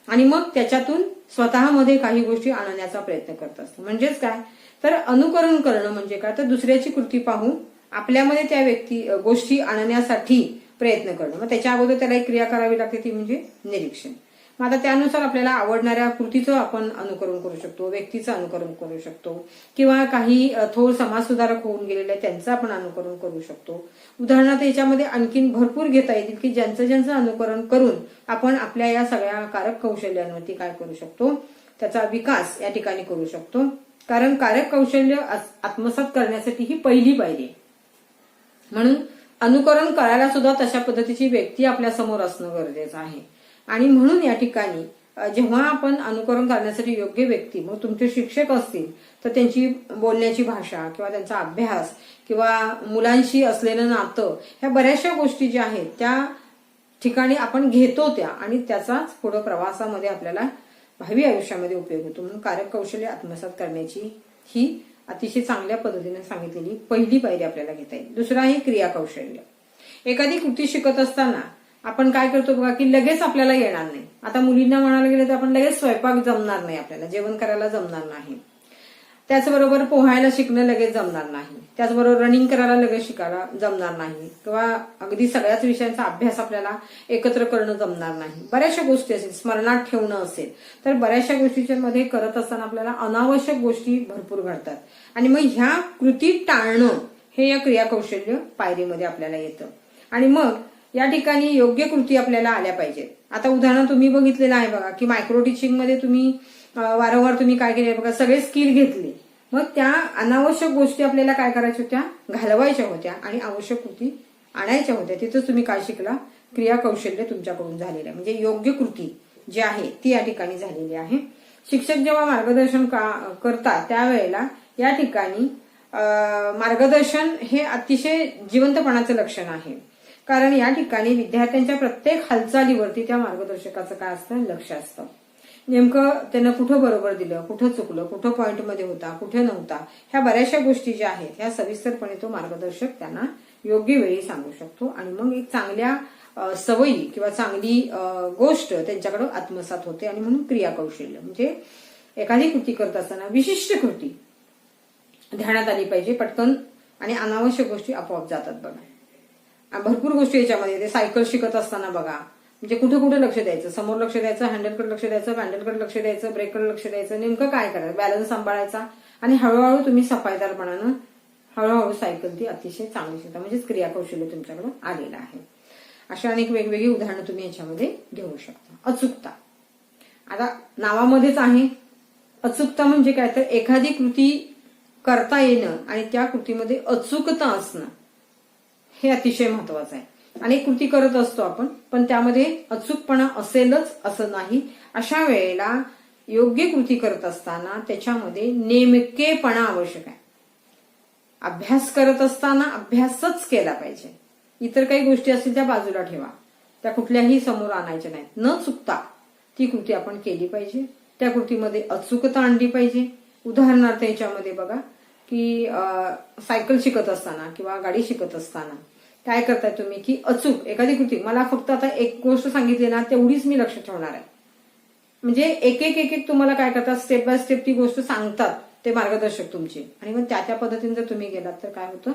आणि मग त्याच्यातून स्वतःमध्ये काही गोष्टी आणण्याचा प्रयत्न करत असतं. म्हणजेच काय तर अनुकरण करणं म्हणजे काय, तर दुसऱ्याची कृती पाहून आपल्यामध्ये त्या गोष्टी आणण्यासाठी प्रयत्न करणं. मग त्याच्या अगोदर त्याला एक क्रिया करावी लागते, ती म्हणजे निरीक्षण. मग आता त्यानुसार आपल्याला आवडणाऱ्या कृतीचं आपण अनुकरण करू शकतो, व्यक्तीचं अनुकरण करू शकतो, किंवा काही थोर समाजसुधारक होऊन गेलेले त्यांचं आपण अनुकरण करू शकतो. उदाहरणार्थ याच्यामध्ये आणखीन भरपूर घेता येतील की ज्यांचं अनुकरण करून आपण आपल्या या सगळ्या कारक कौशल्यांवरती काय करू शकतो, त्याचा विकास या ठिकाणी करू शकतो. कारण कारक कौशल्य आत्मसात करण्यासाठी ही पहिली पायरी आहे. म्हणून अनुकरण करायला सुद्धा तशा पद्धतीची व्यक्ती आपल्या समोर असणं गरजेचं आहे. आणि म्हणून या ठिकाणी जेव्हा आपण अनुकरण करण्यासाठी योग्य व्यक्ती, मग तुमचे शिक्षक असतील तर त्यांची बोलण्याची भाषा किंवा त्यांचा अभ्यास किंवा मुलांशी असलेलं नातं, ह्या बऱ्याचशा गोष्टी ज्या आहेत त्या ठिकाणी आपण घेतो त्या, आणि त्याचाच पुढे प्रवासामध्ये आपल्याला भावी आयुष्यामध्ये उपयोग होतो. म्हणून कारक कौशल्य आत्मसात करण्याची ही अतिशय चांगल्या पद्धतीने सांगितलेली पहिली पायरी आपल्याला घेता येईल. दुसरा आहे क्रिया कौशल्य. एखादी कृती शिकत असताना आपण काय करतो बघा, की लगेच आपल्याला येणार नाही. आता मुलींना म्हणायला गेलं तर आपण लगेच स्वयंपाक जमणार नाही, आपल्याला जेवण करायला जमणार नाही. त्याचबरोबर पोहायला शिकणं लगेच जमणार नाही. त्याचबरोबर रनिंग करायला लगेच शिकायला जमणार नाही, किंवा अगदी सगळ्याच विषयांचा अभ्यास आपल्याला एकत्र करणं जमणार नाही. बऱ्याचशा गोष्टी असेल, स्मरणात ठेवणं असेल, तर बऱ्याचशा गोष्टीच्या मध्ये करत असताना आपल्याला अनावश्यक गोष्टी भरपूर घडतात. आणि मग ह्या कृती टाळणं हे या क्रिया कौशल्य पायरीमध्ये आपल्याला येतं. आणि मग या ठिकाणी योग्य कृती आपल्याला आल्या पाहिजेत. आता उदाहरण तुम्ही बघितलेलं आहे बघा, की मायक्रो टीचिंग मध्ये तुम्ही वारंवार तुम्ही काय केले बघा, सगळे स्किल घेतले. मग त्या अनावश्यक गोष्टी आपल्याला काय करायच्या होत्या, घालवायच्या होत्या आणि आवश्यक कृती आणायच्या होत्या. तिथंच तुम्ही काय शिकला, क्रिया कौशल्य तुमच्याकडून झालेलं आहे. म्हणजे योग्य कृती जी आहे ती या ठिकाणी झालेली आहे. शिक्षक जेव्हा मार्गदर्शन करतात त्यावेळेला या ठिकाणी मार्गदर्शन हे अतिशय जिवंतपणाचं लक्षण आहे. कारण या ठिकाणी विद्यार्थ्यांच्या प्रत्येक हालचालीवरती त्या मार्गदर्शकाचं काय असतं, लक्ष असतं. नेमकं त्यानं कुठं बरोबर दिलं, कुठं चुकलं, कुठं पॉइंटमध्ये होता, कुठे नव्हता, ह्या बऱ्याचशा गोष्टी ज्या आहेत ह्या सविस्तरपणे तो मार्गदर्शक त्यांना योग्य वेळी सांगू शकतो. आणि मग एक चांगल्या सवयी किंवा चांगली गोष्ट त्यांच्याकडे आत्मसात होते. आणि म्हणून क्रिया कौशल्य म्हणजे एखादी कृती करत असताना विशिष्ट कृती ध्यानात आली पाहिजे पटकन, आणि अनावश्यक गोष्टी आपोआप जातात बघा. भरपूर गोष्टी याच्यामध्ये. ते सायकल शिकत असताना बघा, म्हणजे कुठे कुठे लक्ष द्यायचं, समोर लक्ष द्यायचं, हँडलकडे लक्ष द्यायचं, पॅन्डलकडे लक्ष द्यायचं, ब्रेककडे लक्ष द्यायचं, नेमकं काय करायचं, बॅलन्स सांभाळायचा. आणि हळूहळू तुम्ही सफाईदारपणानं हळूहळू सायकल ती अतिशय चांगली शिकता. म्हणजेच क्रिया कौशल्य तुमच्याकडे आलेलं आहे. अशा अनेक वेगवेगळी उदाहरणं तुम्ही याच्यामध्ये घेऊ शकता. अचूकता आता नावामध्येच आहे. अचूकता म्हणजे काय, तर एखादी कृती करता येणं आणि त्या कृतीमध्ये अचूकता असणं हे अतिशय महत्वाचं आहे. अनेक कृती करत असतो आपण, पण त्यामध्ये अचूकपणा असेलच असं नाही. अशा वेळेला योग्य कृती करत असताना त्याच्यामध्ये नेमकेपणा आवश्यक आहे. अभ्यास करत असताना अभ्यासच केला पाहिजे. इतर काही गोष्टी असतील त्या बाजूला ठेवा, त्या कुठल्याही समोर आणायच्या नाहीत. न चुकता ती कृती आपण केली पाहिजे. त्या कृतीमध्ये अचूकता आणली पाहिजे. उदाहरणार्थ याच्यामध्ये बघा, की सायकल शिकत असताना किंवा गाडी शिकत असताना काय करताय तुम्ही, की अचूक एखादी कृती, मला फक्त आता एक गोष्ट सांगितली ना तेवढीच मी लक्ष ठेवणार आहे. म्हणजे एक एक तुम्हाला काय करतात, स्टेप बाय स्टेप ती गोष्ट सांगतात ते मार्गदर्शक तुमचे. आणि मग त्या पद्धतीने जर तुम्ही गेलात तर काय होतं,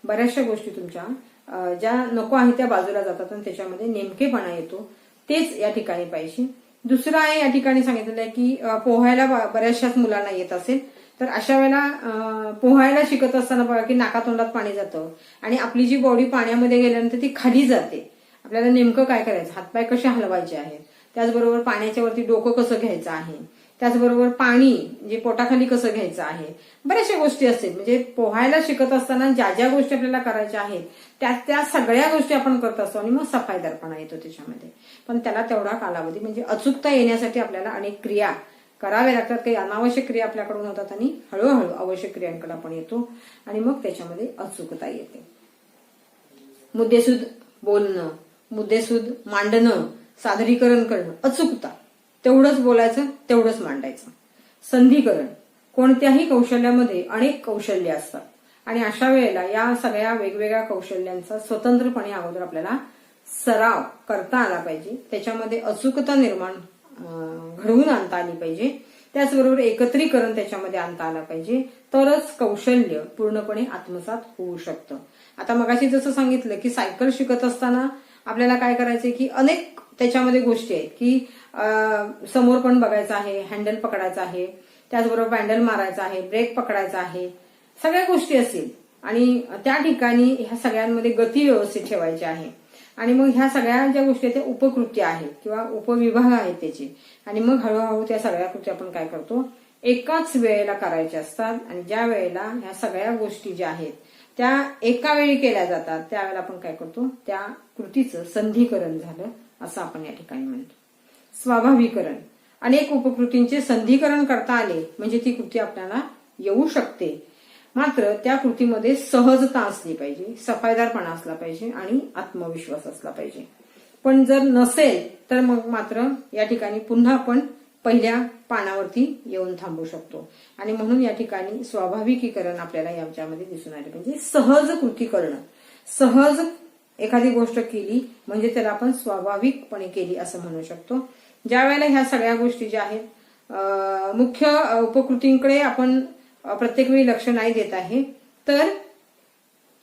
बऱ्याचशा गोष्टी तुमच्या ज्या नको आहेत त्या बाजूला जातात आणि त्याच्यामध्ये नेमकेपणा येतो. तेच या ठिकाणी पाहिजे. दुसरं आहे या ठिकाणी सांगितलेलं आहे की पोहायला बऱ्याचशाच मुलांना येत असेल, तर अशा वेळेला पोहायला शिकत असताना बघा की नाकातोंडात पाणी जातं आणि आपली जी बॉडी पाण्यामध्ये गेल्यानंतर ती खाली जाते. आपल्याला नेमकं काय करायचं, हातपाय कसे हलवायचे आहेत, त्याचबरोबर पाण्याच्या वरती डोकं कसं घ्यायचं आहे, त्याचबरोबर पाणी जे पोटाखाली कसं घ्यायचं आहे, बऱ्याचशा गोष्टी असतील. म्हणजे पोहायला शिकत असताना ज्या ज्या गोष्टी आपल्याला करायच्या आहेत त्या सगळ्या गोष्टी आपण करत असतो आणि मग सफाईदारपणा येतो त्याच्यामध्ये. पण त्याला तेवढा कालावधी म्हणजे अचूकता येण्यासाठी आपल्याला अनेक क्रिया कराव्या लागतात. काही अनावश्यक क्रिया आपल्याकडून होतात आणि हळूहळू आवश्यक क्रियांकडे आपण येतो आणि मग त्याच्यामध्ये अचूकता येते. मुद्देसूद बोलणं, मुद्देसूद मांडणं, सादरीकरण करणं, अचूकता, तेवढंच बोलायचं तेवढंच मांडायचं. संधिकरण, कोणत्याही कौशल्यामध्ये अनेक कौशल्य असतात आणि अशा वेळेला या सगळ्या वेगवेगळ्या कौशल्यांचा स्वतंत्रपणे अगोदर आपल्याला सराव करता आला पाहिजे. त्याच्यामध्ये अचूकता निर्माण घडवून आणता आली पाहिजे. त्याचबरोबर एकत्रीकरण त्याच्यामध्ये आणता आलं पाहिजे, तरच कौशल्य पूर्णपणे आत्मसात होऊ शकतं. आता मगाशी जसं सांगितलं की सायकल शिकत असताना आपल्याला काय करायचंय की अनेक त्याच्यामध्ये गोष्टी आहेत की समोर पण बघायचं आहे, हँडल पकडायचं आहे, त्याचबरोबर पॅन्डल मारायचा आहे, ब्रेक पकडायचा आहे, सगळ्या गोष्टी असतील आणि त्या ठिकाणी ह्या सगळ्यांमध्ये गती व्यवस्थित ठेवायची आहे. आणि मग ह्या सगळ्या ज्या गोष्टी त्या उपकृती आहेत किंवा उपविभाग आहेत त्याचे, आणि मग हळूहळू त्या सगळ्या कृती आपण काय करतो एकाच वेळेला करायच्या असतात. आणि ज्या वेळेला ह्या सगळ्या गोष्टी ज्या आहेत त्या एका वेळी केल्या जातात त्यावेळेला आपण काय करतो त्या कृतीचं संधिकरण झालं असं आपण या ठिकाणी म्हणतो. स्वाभाविकरण, अनेक उपकृतींचे संधिकरण करता आले म्हणजे ती कृती आपल्याला येऊ शकते. मात्र त्या कृतीमध्ये सहजता असली पाहिजे, सफाईदारपणा असला पाहिजे आणि आत्मविश्वास असला पाहिजे. पण जर नसेल तर मग मात्र या ठिकाणी पुन्हा आपण पहिल्या पानावरती येऊन थांबू शकतो. आणि म्हणून या ठिकाणी स्वाभाविकीकरण आपल्याला याच्यामध्ये दिसून आले पाहिजे. सहज कृती करणं, सहज एखादी गोष्ट केली म्हणजे त्याला आपण स्वाभाविकपणे केली असं म्हणू शकतो. ज्या वेळेला ह्या सगळ्या गोष्टी ज्या आहेत मुख्य उपकृतींकडे आपण प्रत्येक वेळी लक्ष नाही देत आहे, तर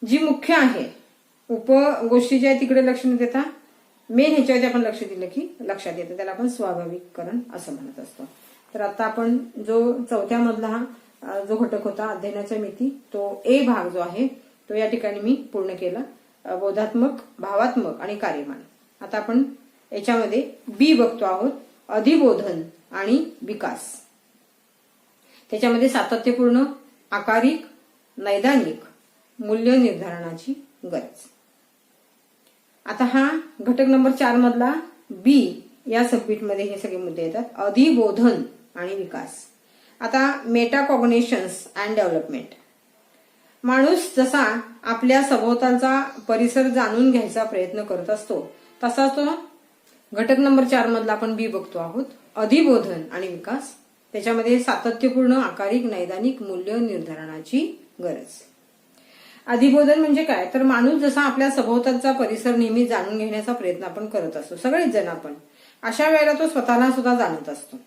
जी मुख्य आहे उप गोष्टी ज्या तिकडे लक्ष न देता मेन ह्याच्यावरती आपण लक्ष दिलं की लक्षात येतं, त्याला आपण स्वाभाविककरण असं म्हणत असतो. तर आता आपण जो चौथ्या मधला जो घटक होता अध्ययनाच्या मिती, तो ए भाग जो आहे तो या ठिकाणी मी पूर्ण केला. बोधात्मक, भावात्मक आणि कार्यमान. आता आपण याच्यामध्ये बी बघतो आहोत, अधिबोधन आणि विकास. त्याच्यामध्ये सातत्यपूर्ण, आकारिक, नैदानिक मूल्य निर्धारणाची गरज. आता हा घटक नंबर 4 मधला बी या सबमिटमध्ये हे सगळे मुद्दे येतात. अधिबोधन आणि विकास. आता मेटाकॉग्निशन्स अँड डेव्हलपमेंट. माणूस जसा आपल्या सभोवतालचा परिसर जाणून घ्यायचा प्रयत्न करत असतो तसा तो घटक नंबर 4 मधला आपण बी बघतो आहोत, अधिबोधन आणि विकास. त्याच्यामध्ये सातत्यपूर्ण, आकारिक, नैदानिक मूल्य निर्धारणाची गरज. अधिबोधन म्हणजे काय, तर माणूस जसा आपल्या सभोवतालचा परिसर नेहमी जाणून घेण्याचा प्रयत्न आपण करत असतो, सगळेच जण आपण. अशा वेळेला तो स्वतःला सुद्धा जाणत असतो.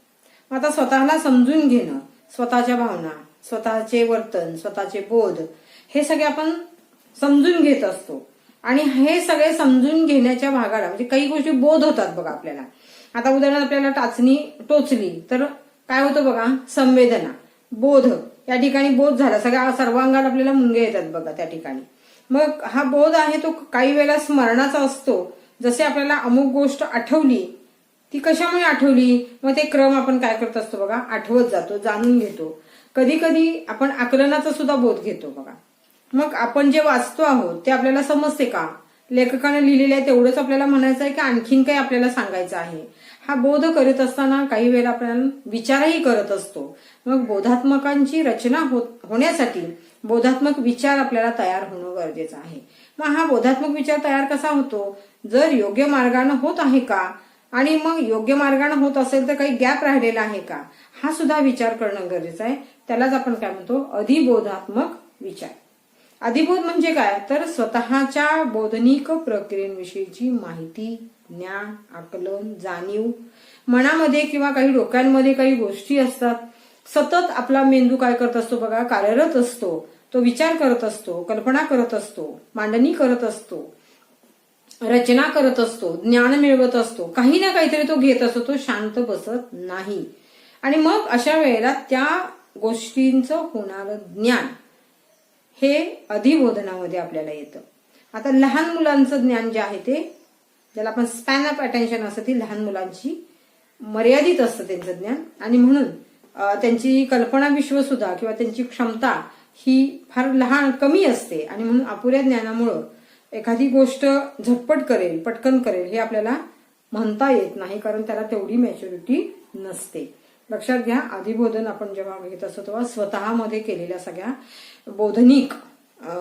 आता स्वतःला समजून घेणं, स्वतःच्या भावना, स्वतःचे वर्तन, स्वतःचे बोध हे सगळे आपण समजून घेत असतो. आणि हे सगळे समजून घेण्याच्या भागाला म्हणजे काही गोष्टी बोध होतात बघा आपल्याला. आता उदाहरणार्थ आपल्याला टाचणी टोचली तर काय होतं बघा, संवेदना, बोध. या ठिकाणी बोध झाला, सगळ्या सर्वांगाला आपल्याला मुंगे येतात बघा त्या ठिकाणी. मग हा बोध आहे तो काही वेळेला स्मरणाचा असतो. जसे आपल्याला अमुक गोष्ट आठवली, ती कशामुळे आठवली, मग ते क्रम आपण काय करत असतो बघा, आठवत जातो, जाणून घेतो. कधी कधी आपण आकलनाचा सुद्धा बोध घेतो बघा. मग आपण जे वाचतो आहोत ते आपल्याला समजते का, लेखकाने लिहिलेलं आहे तेवढंच आपल्याला म्हणायचं आहे की आणखीन काही आपल्याला सांगायचं आहे. हा बोध करत असताना काही वेळेला आपण विचारही करत असतो. मग बोधात्मकांची रचना होण्यासाठी बोधात्मक विचार आपल्याला तयार होणं गरजेचं आहे. मग हा बोधात्मक विचार तयार कसा होतो, जर योग्य मार्गाने होत आहे का, आणि मग योग्य मार्गाने होत असेल तर काही गॅप राहिलेला आहे का, हा सुद्धा विचार करणं गरजेचं आहे. त्यालाच आपण काय म्हणतो, अधिबोधात्मक विचार. अधिबोध म्हणजे काय, तर स्वतःच्या बोधनिक प्रक्रियेविषयीची माहिती, ज्ञान, आकलन, जाणीव. मनामध्ये किंवा काही डोक्यांमध्ये काही गोष्टी असतात, सतत आपला मेंदू काय करत असतो बघा, कार्यरत असतो. तो विचार करत असतो, कल्पना करत असतो, मांडणी करत असतो, रचना करत असतो, ज्ञान मिळवत असतो, काही ना काहीतरी तो घेत असतो, तो शांत बसत नाही. आणि मग अशा वेळेला त्या गोष्टींचं होणारं ज्ञान हे अधिबोधनामध्ये आपल्याला येतं. आता लहान मुलांचं ज्ञान जे आहे ते, ज्याला आपण स्पॅन ऑफ अटेन्शन असतं, ती लहान मुलांची मर्यादित असतं त्यांचं ज्ञान. आणि म्हणून त्यांची कल्पना विश्व सुद्धा किंवा त्यांची क्षमता ही फार लहान, कमी असते. आणि म्हणून अपुऱ्या ज्ञानामुळं एखादी गोष्ट झटपट करेल, पटकन करेल हे आपल्याला म्हणता येत नाही, कारण त्याला तेवढी मॅच्युरिटी नसते. लक्षात घ्या, अधिबोधन आपण जेव्हा घेत असतो तेव्हा स्वतःमध्ये केलेल्या सगळ्या बोधनिक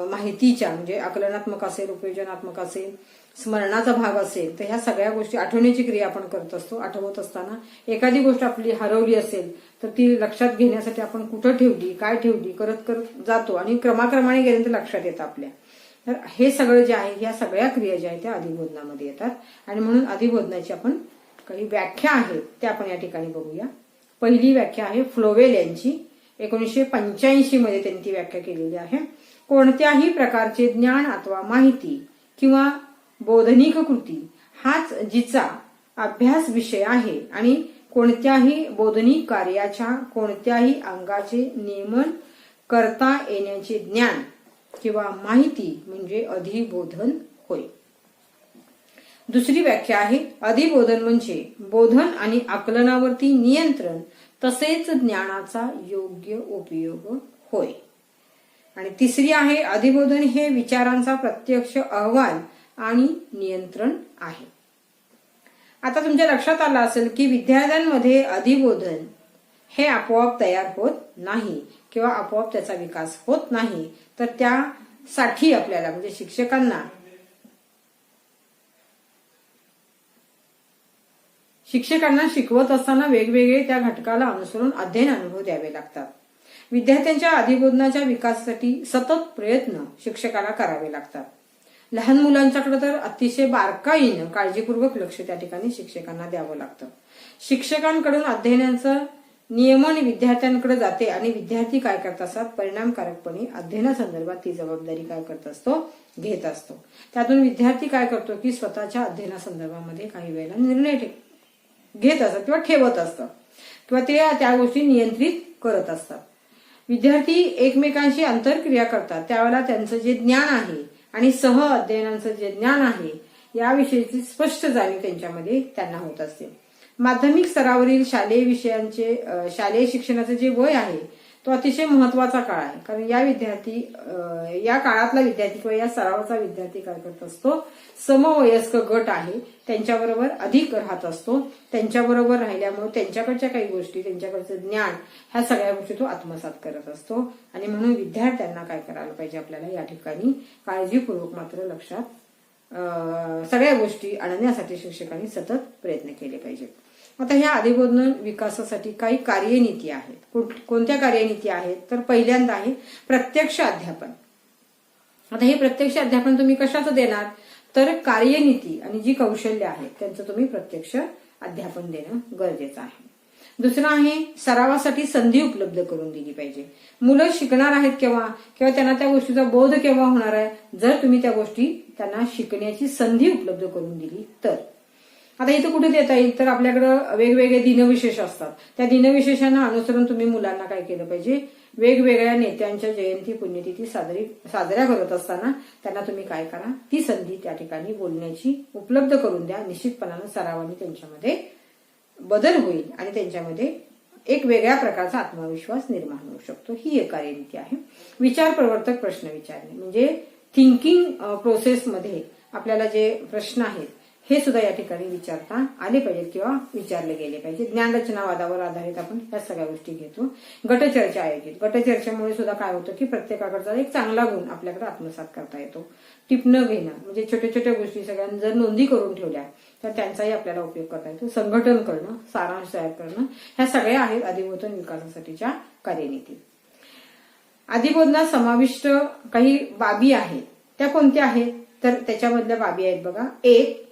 माहितीच्या, म्हणजे आकलनात्मक असेल, उपयोजनात्मक असेल, स्मरणाचा भाग असेल, तर ह्या सगळ्या गोष्टी आठवण्याची क्रिया आपण करत असतो. आठवत असताना एखादी गोष्ट आपली हरवली असेल तर ती लक्षात घेण्यासाठी आपण कुठं ठेवली, काय ठेवली करत करत जातो आणि क्रमाक्रमाने गेल्यानंतर लक्षात येतं आपल्या. तर हे सगळं जे आहे, ह्या सगळ्या क्रिया ज्या आहेत त्या अधिबोधनामध्ये येतात. आणि म्हणून अधिबोधनाची आपण काही व्याख्या आहेत त्या आपण या ठिकाणी बघूया. पहिली व्याख्या आहे फ्लोवेल यांची, 1985 मध्ये त्यांनी ती व्याख्या केलेली आहे. कोणत्याही प्रकारचे ज्ञान अथवा माहिती किंवा बोधनिक कृती हाच जिचा अभ्यास विषय आहे आणि कोणत्याही बोधनिक कार्याच्या कोणत्याही अंगाचे नियमन करता येण्याचे ज्ञान किंवा माहिती म्हणजे अधिबोधन होय. दुसरी व्याख्या आहे अधिबोधन म्हणजे बोधन आणि आकलनावरती नियंत्रण तसेच ज्ञानाचा योग्य उपयोग होय. आणि तिसरी आहे अधिबोधन हे विचारांचा प्रत्यक्ष अहवाल आणि नियंत्रण आहे. आता तुमच्या लक्षात आलं असेल की विद्यार्थ्यांमध्ये अधिबोधन हे आपोआप तयार होत नाही किंवा आपोआप त्याचा विकास होत नाही, तर त्यासाठी आपल्याला म्हणजे शिक्षकांना शिकवत असताना वेगवेगळे त्या घटकाला अनुसरून अध्ययन अनुभव द्यावे लागतात. विद्यार्थ्यांच्या अधिबोधनाच्या विकासासाठी सतत प्रयत्न शिक्षकाला करावे लागतात. लहान मुलांच्याकडे तर अतिशय बारकाईनं काळजीपूर्वक लक्ष त्या ठिकाणी शिक्षकांना द्यावं लागतं. शिक्षकांकडून अध्ययनाचं नियमन विद्यार्थ्यांकडे जाते आणि विद्यार्थी काय करत असतात, परिणामकारकपणे अध्ययनासंदर्भात ती जबाबदारी काय करत असतो, घेत असतो. त्यातून विद्यार्थी काय करतो की स्वतःच्या अध्ययनासंदर्भामध्ये काही वेळेला निर्णय घेत असतात किंवा ठेवत असतात किंवा ते त्या गोष्टी नियंत्रित करत असतात. विद्यार्थी एकमेकांशी आंतरक्रिया करतात त्यावेळेला त्यांचं जे ज्ञान आहे आणि सह अध्ययनाचं जे ज्ञान आहे याविषयीची स्पष्ट जाणीव त्यांच्यामध्ये त्यांना होत असते. माध्यमिक स्तरावरील शालेय शिक्षणाचं जे वय आहे तो अतिशय महत्वाचा काळ आहे. कारण या काळातला विद्यार्थी किंवा या स्तरावरचा विद्यार्थी काय करत असतो, समवयस्क गट आहे त्यांच्याबरोबर अधिक राहत असतो. त्यांच्याबरोबर राहिल्यामुळे त्यांच्याकडच्या काही गोष्टी, त्यांच्याकडचं ज्ञान ह्या सगळ्या गोष्टी तो आत्मसात करत असतो. आणि म्हणून विद्यार्थ्यांना काय करायला पाहिजे, आपल्याला या ठिकाणी काळजीपूर्वक मात्र लक्षात सगळ्या गोष्टी आणण्यासाठी शिक्षकांनी सतत प्रयत्न केले पाहिजेत. आता ह्या अधिबोधन विकासासाठी काही कार्यनीती आहेत. कोणत्या कार्यनीती आहेत, तर पहिल्यांदा आहे प्रत्यक्ष अध्यापन. आता हे प्रत्यक्ष अध्यापन तुम्ही कशाचं देणार, तर कार्यनीती आणि जी कौशल्य आहेत त्यांचं तुम्ही प्रत्यक्ष अध्यापन देणं गरजेचं आहे. दुसरं आहे सरावासाठी संधी उपलब्ध करून दिली पाहिजे. मुलं शिकणार आहेत केव्हा त्यांना त्या गोष्टीचा बोध केव्हा होणार आहे, जर तुम्ही त्या गोष्टी त्यांना शिकण्याची संधी उपलब्ध करून दिली तर. आता इथं कुठे देता येईल, तर आपल्याकडं वेगवेगळे दिनविशेष असतात. त्या दिनविशेषांना अनुसरून तुम्ही मुलांना काय केलं पाहिजे, वेगवेगळ्या नेत्यांच्या जयंती पुण्यतिथी साजऱ्या करत असताना त्यांना तुम्ही काय करा, ती संधी त्या ठिकाणी बोलण्याची उपलब्ध करून द्या. निश्चितपणानं सरावाने त्यांच्यामध्ये बदल होईल आणि त्यांच्यामध्ये एक वेगळ्या प्रकारचा आत्मविश्वास निर्माण होऊ शकतो. ही एक कार्यनीती आहे. विचार प्रवर्तक प्रश्न विचारणे म्हणजे थिंकिंग प्रोसेसमध्ये आपल्याला जे प्रश्न आहेत हे सुद्धा या ठिकाणी विचारता आले पाहिजेत किंवा विचारले गेले पाहिजे. ज्ञानरचनावादावर आधारित आपण या सगळ्या गोष्टी घेतो. गटचर्चा आयोजित. गटचर्चेमुळे सुद्धा काय होतं की प्रत्येकाकडचा एक चांगला गुण आपल्याकडे आत्मसात करता येतो. टिपणं घेणं म्हणजे छोट्या छोट्या गोष्टी सगळ्यांनी जर नोंदी करून ठेवल्या तर त्यांचाही आपल्याला उपयोग करता येतो. संघटन करणं, सारांश तयार करणं, ह्या सगळ्या आहेत अधिबोधन विकासासाठीच्या कार्यनीती. अधिबोधनात समाविष्ट काही बाबी आहेत, त्या कोणत्या आहेत, तर त्याच्यामधल्या बाबी आहेत बघा. एक,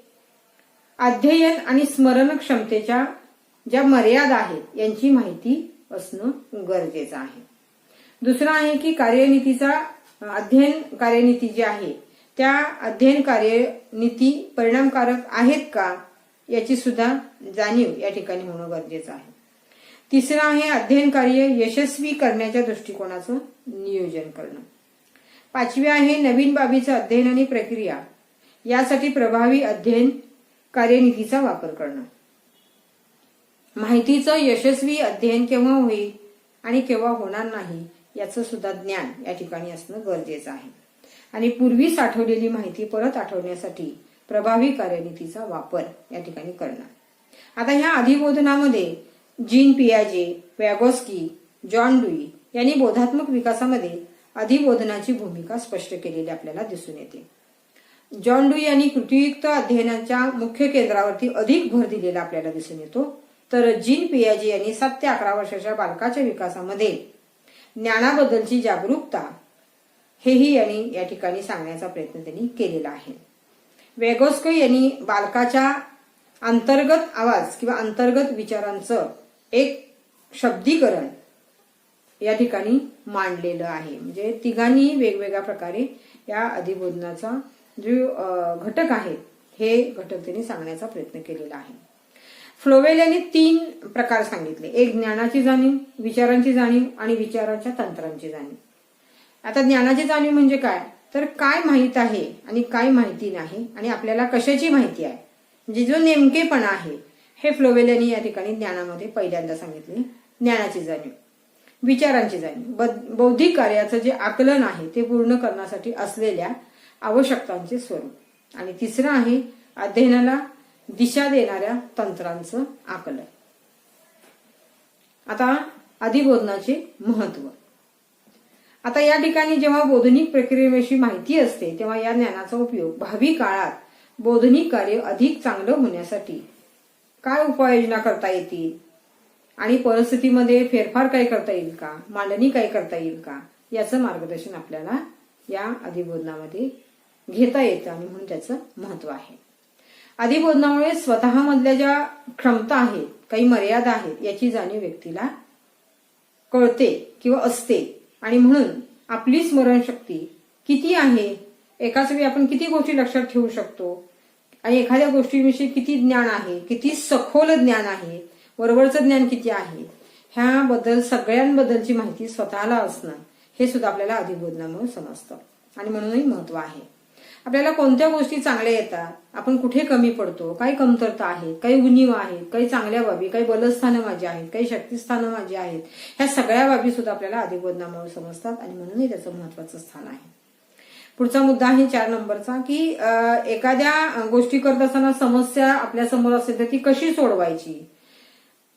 अध्ययन आणि स्मरण क्षमतेच्या ज्या मर्यादा आहेत यांची माहिती असणं गरजेचं आहे. दुसरं आहे की अध्ययन कार्यनीती जी आहे त्या अध्ययन कार्यनीती परिणामकारक आहेत का याची सुद्धा जाणीव या ठिकाणी होणं गरजेचं आहे. तिसरं आहे अध्ययन कार्य यशस्वी करण्याच्या दृष्टिकोनाचं नियोजन करणं. पाचवी आहे नवीन बाबीचं अध्ययन आणि प्रक्रिया यासाठी प्रभावी अध्ययन कार्यनीतीचा वापर करणं. माहितीचं यशस्वी अध्ययन केव्हा होईल आणि केव्हा होणार नाही याचं सुद्धा ज्ञान या ठिकाणी असणं गरजेचं आहे. आणि पूर्वी साठवलेली माहिती परत आठवण्यासाठी प्रभावी कार्यनीतीचा वापर या ठिकाणी करणं. आता ह्या अधिबोधनामध्ये जीन पियाजे, वॅगोस्की, जॉन डुई यांनी बोधात्मक विकासामध्ये अधिबोधनाची भूमिका स्पष्ट केलेली आपल्याला दिसून येते. जॉन डुई यांनी कृतीयुक्त अध्ययनाच्या मुख्य केंद्रावरती अधिक भर दिलेला आपल्याला दिसून येतो. तर जीन पियाजे यांनी 7 ते 11 वर्षाच्या बालकाच्या विकासामध्ये ज्ञानाबद्दलची जागरूकता हेही यांनी या ठिकाणी सांगण्याचा प्रयत्न त्यांनी केलेला आहे. वेगोस्की यांनी बालकाच्या अंतर्गत आवाज किंवा अंतर्गत विचारांचं एक शब्दीकरण या ठिकाणी मांडलेलं आहे. म्हणजे तिघांनी वेगवेगळ्या प्रकारे या अधिबोधनाचा जो घटक आहे हे घटक त्यांनी सांगण्याचा प्रयत्न केलेला आहे. फ्लोवेल यांनी 3 प्रकार सांगितले. एक ज्ञानाची जाणीव, विचारांची जाणीव आणि विचारांच्या तंत्रांची जाणीव. आता ज्ञानाची जाणीव म्हणजे काय, तर काय माहित आहे आणि काय माहिती नाही आणि आपल्याला कशाची माहिती आहे, म्हणजे जो नेमकेपणा आहे हे फ्लोवेल यांनी या ठिकाणी ज्ञानामध्ये पहिल्यांदा सांगितले. ज्ञानाची जाणीव, विचारांची जाणीव, बौद्धिक कार्याचं जे आकलन आहे ते पूर्ण करण्यासाठी असलेल्या आवश्यकतांचे स्वरूप, आणि तिसरं आहे अध्ययनाला दिशा देणाऱ्या तंत्रांचं आकलन. आता अधिबोधनाचे महत्व. आता या ठिकाणी जेव्हा बोधनिक प्रक्रियेविषयी माहिती असते तेव्हा या ज्ञानाचा उपयोग भावी काळात बोधनिक कार्य अधिक चांगलं होण्यासाठी काय उपाययोजना करता येतील आणि परिस्थितीमध्ये फेरफार काय करता येईल का, मांडणी काय करता येईल का, याचं मार्गदर्शन आपल्याला या अधिबोधनामध्ये घेता येतं आणि म्हणून त्याचं महत्व आहे. अधिबोधनामुळे स्वतःमधल्या ज्या क्षमता आहेत, काही मर्यादा आहेत, याची जाणीव व्यक्तीला कळते किंवा असते आणि म्हणून आपली स्मरणशक्ती किती आहे, एकाच वेळी आपण किती गोष्टी लक्षात ठेवू शकतो आणि एखाद्या गोष्टीविषयी किती ज्ञान आहे, किती सखोल ज्ञान आहे, वरवरचं ज्ञान किती आहे, ह्याबद्दल सगळ्यांबद्दलची माहिती स्वतःला असणं हे सुद्धा आपल्याला अधिबोधनामुळे समजतं आणि म्हणूनही महत्व आहे. आपल्याला कोणत्या गोष्टी चांगल्या येतात, आपण कुठे कमी पडतो, काही कमतरता आहेत, काही उणीवा आहेत, काही चांगल्या बाबी, काही बलस्थानं माझी आहेत, काही शक्तिस्थानं माझी आहेत, ह्या सगळ्या बाबी सुद्धा आपल्याला अधिबोधनामुळे समजतात आणि म्हणूनही त्याचं महत्वाचं स्थान आहे. पुढचा मुद्दा आहे 4 नंबरचा की एखाद्या गोष्टी करत असताना समस्या आपल्या समोर असेल तर ती कशी सोडवायची,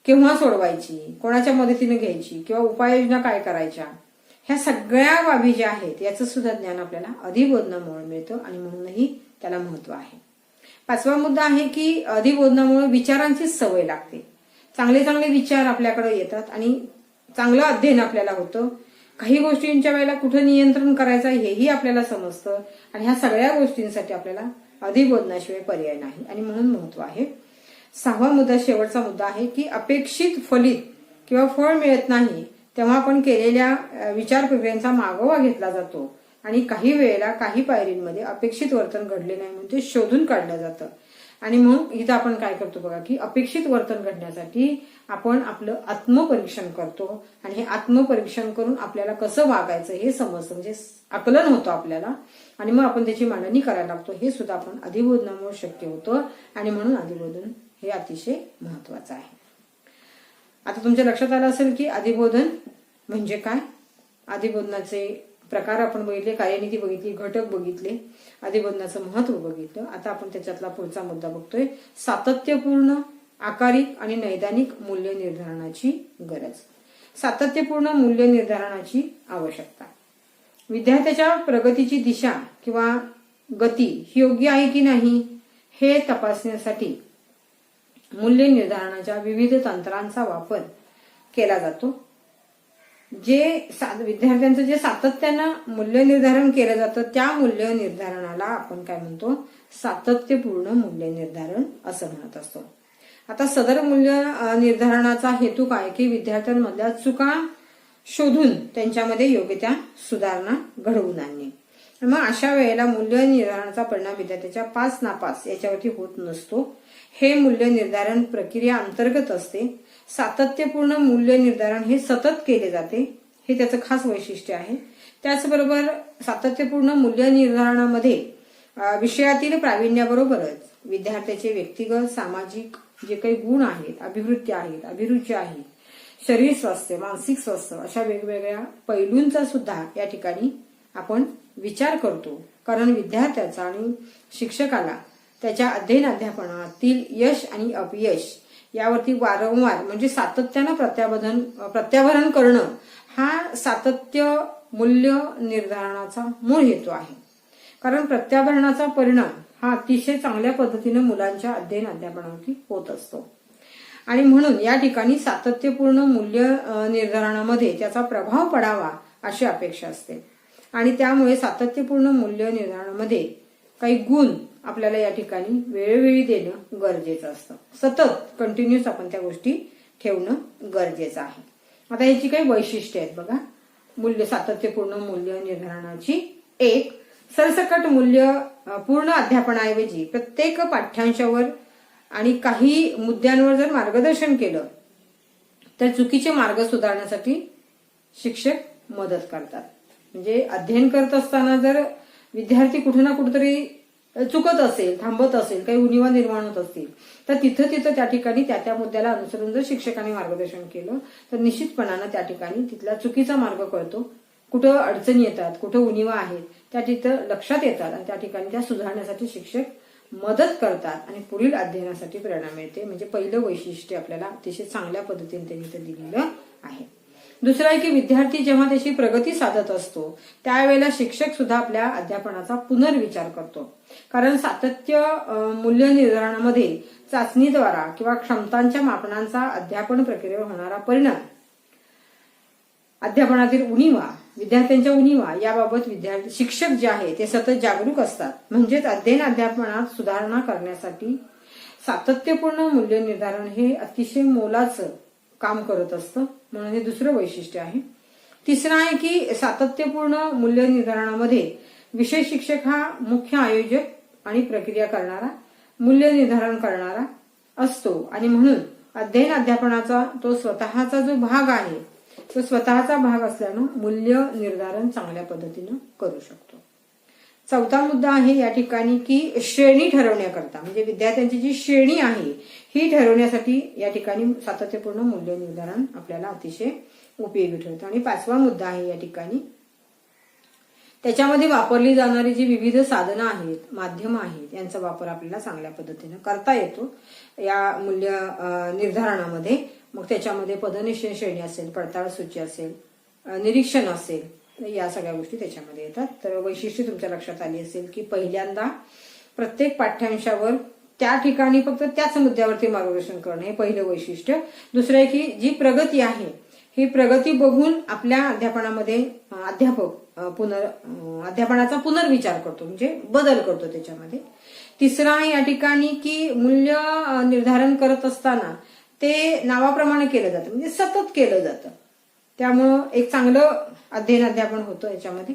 केव्हा सोडवायची, कोणाच्या मदतीने घ्यायची किंवा उपाययोजना काय करायच्या, ह्या सगळ्या बाबी ज्या आहेत याचं सुद्धा ज्ञान आपल्याला अधिबोधनामुळे मिळतं आणि म्हणूनही त्याला महत्व आहे. 5वा मुद्दा आहे की अधिबोधनामुळे विचारांची सवय लागते. चांगले चांगले विचार आपल्याकडे येतात आणि चांगलं अध्ययन आपल्याला होतं. काही गोष्टींच्या वेळेला कुठं नियंत्रण करायचं हेही आपल्याला समजतं आणि ह्या सगळ्या गोष्टींसाठी आपल्याला अधिबोधनाशिवाय पर्याय नाही आणि म्हणून महत्व आहे. 6वा मुद्दा, शेवटचा मुद्दा आहे की अपेक्षित फलित किंवा फळ मिळत नाही तेव्हा आपण केलेल्या विचार प्रक्रियांचा मागोवा घेतला जातो आणि काही वेळेला काही पायरींमध्ये अपेक्षित वर्तन घडले नाही म्हणून ते शोधून काढलं जातं आणि मग इथं आपण काय करतो बघा की अपेक्षित वर्तन घडण्यासाठी आपण आपलं आत्मपरीक्षण करतो आणि हे आत्मपरीक्षण करून आपल्याला कसं वागायचं हे समजतं, म्हणजे आकलन होतं आपल्याला आणि मग आपण त्याची मांडणी करायला लागतो. हे सुद्धा आपण अधिबोधनामुळे शक्य होतं आणि म्हणून अधिबोधन हे अतिशय महत्वाचं आहे. आता तुमच्या लक्षात आलं असेल की अधिबोधन म्हणजे काय, अधिबोधनाचे प्रकार आपण बघितले, कार्यनीती बघितली, घटक बघितले, अधिबोधनाचं महत्व बघितलं. आता आपण त्याच्यातला पुढचा मुद्दा बघतोय, सातत्यपूर्ण आकारिक आणि नैदानिक मूल्य निर्धारणाची गरज. सातत्यपूर्ण मूल्य निर्धारणाची आवश्यकता. विद्यार्थ्याच्या प्रगतीची दिशा किंवा गती ही योग्य आहे की नाही हे तपासण्यासाठी मूल्य निर्धारणाच्या विविध तंत्रांचा वापर केला जातो. जे विद्यार्थ्यांचं जे सातत्यानं मूल्य निर्धारण केलं जातं त्या मूल्य निर्धारणाला आपण काय म्हणतो, सातत्यपूर्ण मूल्य निर्धारण असं म्हणत असतो. आता सदर मूल्य निर्धारणाचा हेतू काय की विद्यार्थ्यांमधल्या चुका शोधून त्यांच्यामध्ये योग्य त्या सुधारणा घडवून आणणे. मग अशा वेळेला मूल्य निर्धारणाचा परिणाम विद्यार्थ्याच्या पास नापास याच्यावरती होत नसतो. हे मूल्य निर्धारण प्रक्रिया अंतर्गत असते. सातत्यपूर्ण मूल्य निर्धारण हे सतत केले जाते, हे त्याचं खास वैशिष्ट्य आहे. त्याचबरोबर सातत्यपूर्ण मूल्य निर्धारणामध्ये विषयातील प्रावीण्याबरोबरच विद्यार्थ्याचे व्यक्तिगत सामाजिक जे काही गुण आहेत, अभिवृत्ती आहेत, अभिरुची आहेत, शरीर स्वास्थ्य, मानसिक स्वास्थ्य अशा वेगवेगळ्या पैलूंचा सुद्धा या ठिकाणी आपण विचार करतो. कारण विद्यार्थ्याचा आणि शिक्षकाला त्याच्या अध्ययन अध्यापनातील यश आणि अपयश यावरती वारंवार म्हणजे सातत्यानं प्रत्याभरण करणं हा सातत्य मूल्य निर्धारणाचा मूळ हेतू आहे. कारण प्रत्याभरणाचा परिणाम हा अतिशय चांगल्या पद्धतीने मुलांच्या अध्ययन अध्यापनावरती होत असतो आणि म्हणून या ठिकाणी सातत्यपूर्ण मूल्य निर्धारणामध्ये त्याचा प्रभाव पडावा अशी अपेक्षा असते आणि त्यामुळे सातत्यपूर्ण मूल्य निर्धारणामध्ये काही गुण आपल्याला या ठिकाणी वेळोवेळी देणं गरजेचं असतं. सतत कंटिन्युअस आपण त्या गोष्टी ठेवणं गरजेचं आहे. आता याची काही वैशिष्ट्ये आहेत बघा. सातत्यपूर्ण मूल्य निर्धारणाची. एक, सरसकट मूल्य पूर्ण अध्यापनाऐवजी प्रत्येक पाठ्यांशावर आणि काही मुद्द्यांवर जर मार्गदर्शन केलं तर चुकीचे मार्ग सुधारण्यासाठी शिक्षक मदत करतात. म्हणजे अध्ययन करत असताना जर विद्यार्थी कुठे ना कुठेतरी चुकत असेल, थांबत असेल, काही उणिवा निर्माण होत असतील तर तिथं त्या ठिकाणी त्या मुद्द्याला अनुसरून जर शिक्षकांनी मार्गदर्शन केलं तर निश्चितपणानं त्या ठिकाणी तिथला चुकीचा मार्ग कळतो, कुठं अडचणी येतात, कुठं उणिवा आहेत त्या तिथं लक्षात येतात आणि त्या ठिकाणी त्या सुधारण्यासाठी शिक्षक मदत करतात आणि पुढील अध्ययनासाठी प्रेरणा मिळते. म्हणजे पहिलं वैशिष्ट्य आपल्याला अतिशय चांगल्या पद्धतीने त्यांनी इथं दिलेलं आहे. दुसरं आहे की विद्यार्थी जेव्हा त्याची प्रगती साधत असतो त्यावेळेला शिक्षक सुद्धा आपल्या अध्यापनाचा पुनर्विचार करतो. कारण सातत्य मूल्य निर्धारणामध्ये चाचणीद्वारा किंवा क्षमतांच्या मापनांचा अध्यापन प्रक्रियेवर होणारा परिणाम, अध्यापनातील उणिवा, विद्यार्थ्यांच्या उणिवा याबाबत शिक्षक जे आहे ते सतत जागरूक असतात. म्हणजेच अध्ययन अध्यापनात सुधारणा करण्यासाठी सातत्यपूर्ण मूल्य निर्धारण हे अतिशय मोलाचं काम करत असतं. म्हणून हे दुसरं वैशिष्ट्य आहे. तिसरं आहे की सातत्यपूर्ण मूल्य निर्धारणामध्ये विषय शिक्षक हा मुख्य आयोजक आणि प्रक्रिया करणारा, मूल्य निर्धारण करणारा असतो आणि म्हणून अध्ययन अध्यापनाचा तो स्वतःचा जो भाग आहे तो स्वतःचा भाग असल्यानं मूल्य निर्धारण चांगल्या पद्धतीनं करू शकतो. चौथा मुद्दा आहे या ठिकाणी की श्रेणी ठरवण्याकरता, म्हणजे विद्यार्थ्यांची जी श्रेणी आहे ही ठरवण्यासाठी या ठिकाणी सातत्यपूर्ण मूल्य निर्धारण आपल्याला अतिशय उपयोगी ठरतं. आणि पाचवा मुद्दा आहे या ठिकाणी त्याच्यामध्ये वापरली जाणारी जी विविध साधनं आहेत, माध्यमं आहेत यांचा वापर आपल्याला चांगल्या पद्धतीनं करता येतो या मूल्य निर्धारणामध्ये. मग त्याच्यामध्ये पदनिश्चय श्रेणी असेल, पडताळ सूची असेल, निरीक्षण असेल, या सगळ्या गोष्टी त्याच्यामध्ये येतात. तर वैशिष्ट्य तुमच्या लक्षात आली असेल की पहिल्यांदा प्रत्येक पाठ्यांशावर त्या ठिकाणी फक्त त्याच मुद्द्यावरती मार्गदर्शन करणं हे पहिलं वैशिष्ट्य. दुसरं आहे की जी प्रगती आहे ही प्रगती बघून आपल्या अध्यापनामध्ये अध्यापनाचा पुनर्विचार करतो, म्हणजे बदल करतो त्याच्यामध्ये. तिसरं आहे या ठिकाणी की मूल्य निर्धारण करत असताना ते नावाप्रमाणे केलं जातं, म्हणजे सतत केलं जातं, त्यामुळं एक चांगलं अध्ययन अध्यापन होतं याच्यामध्ये.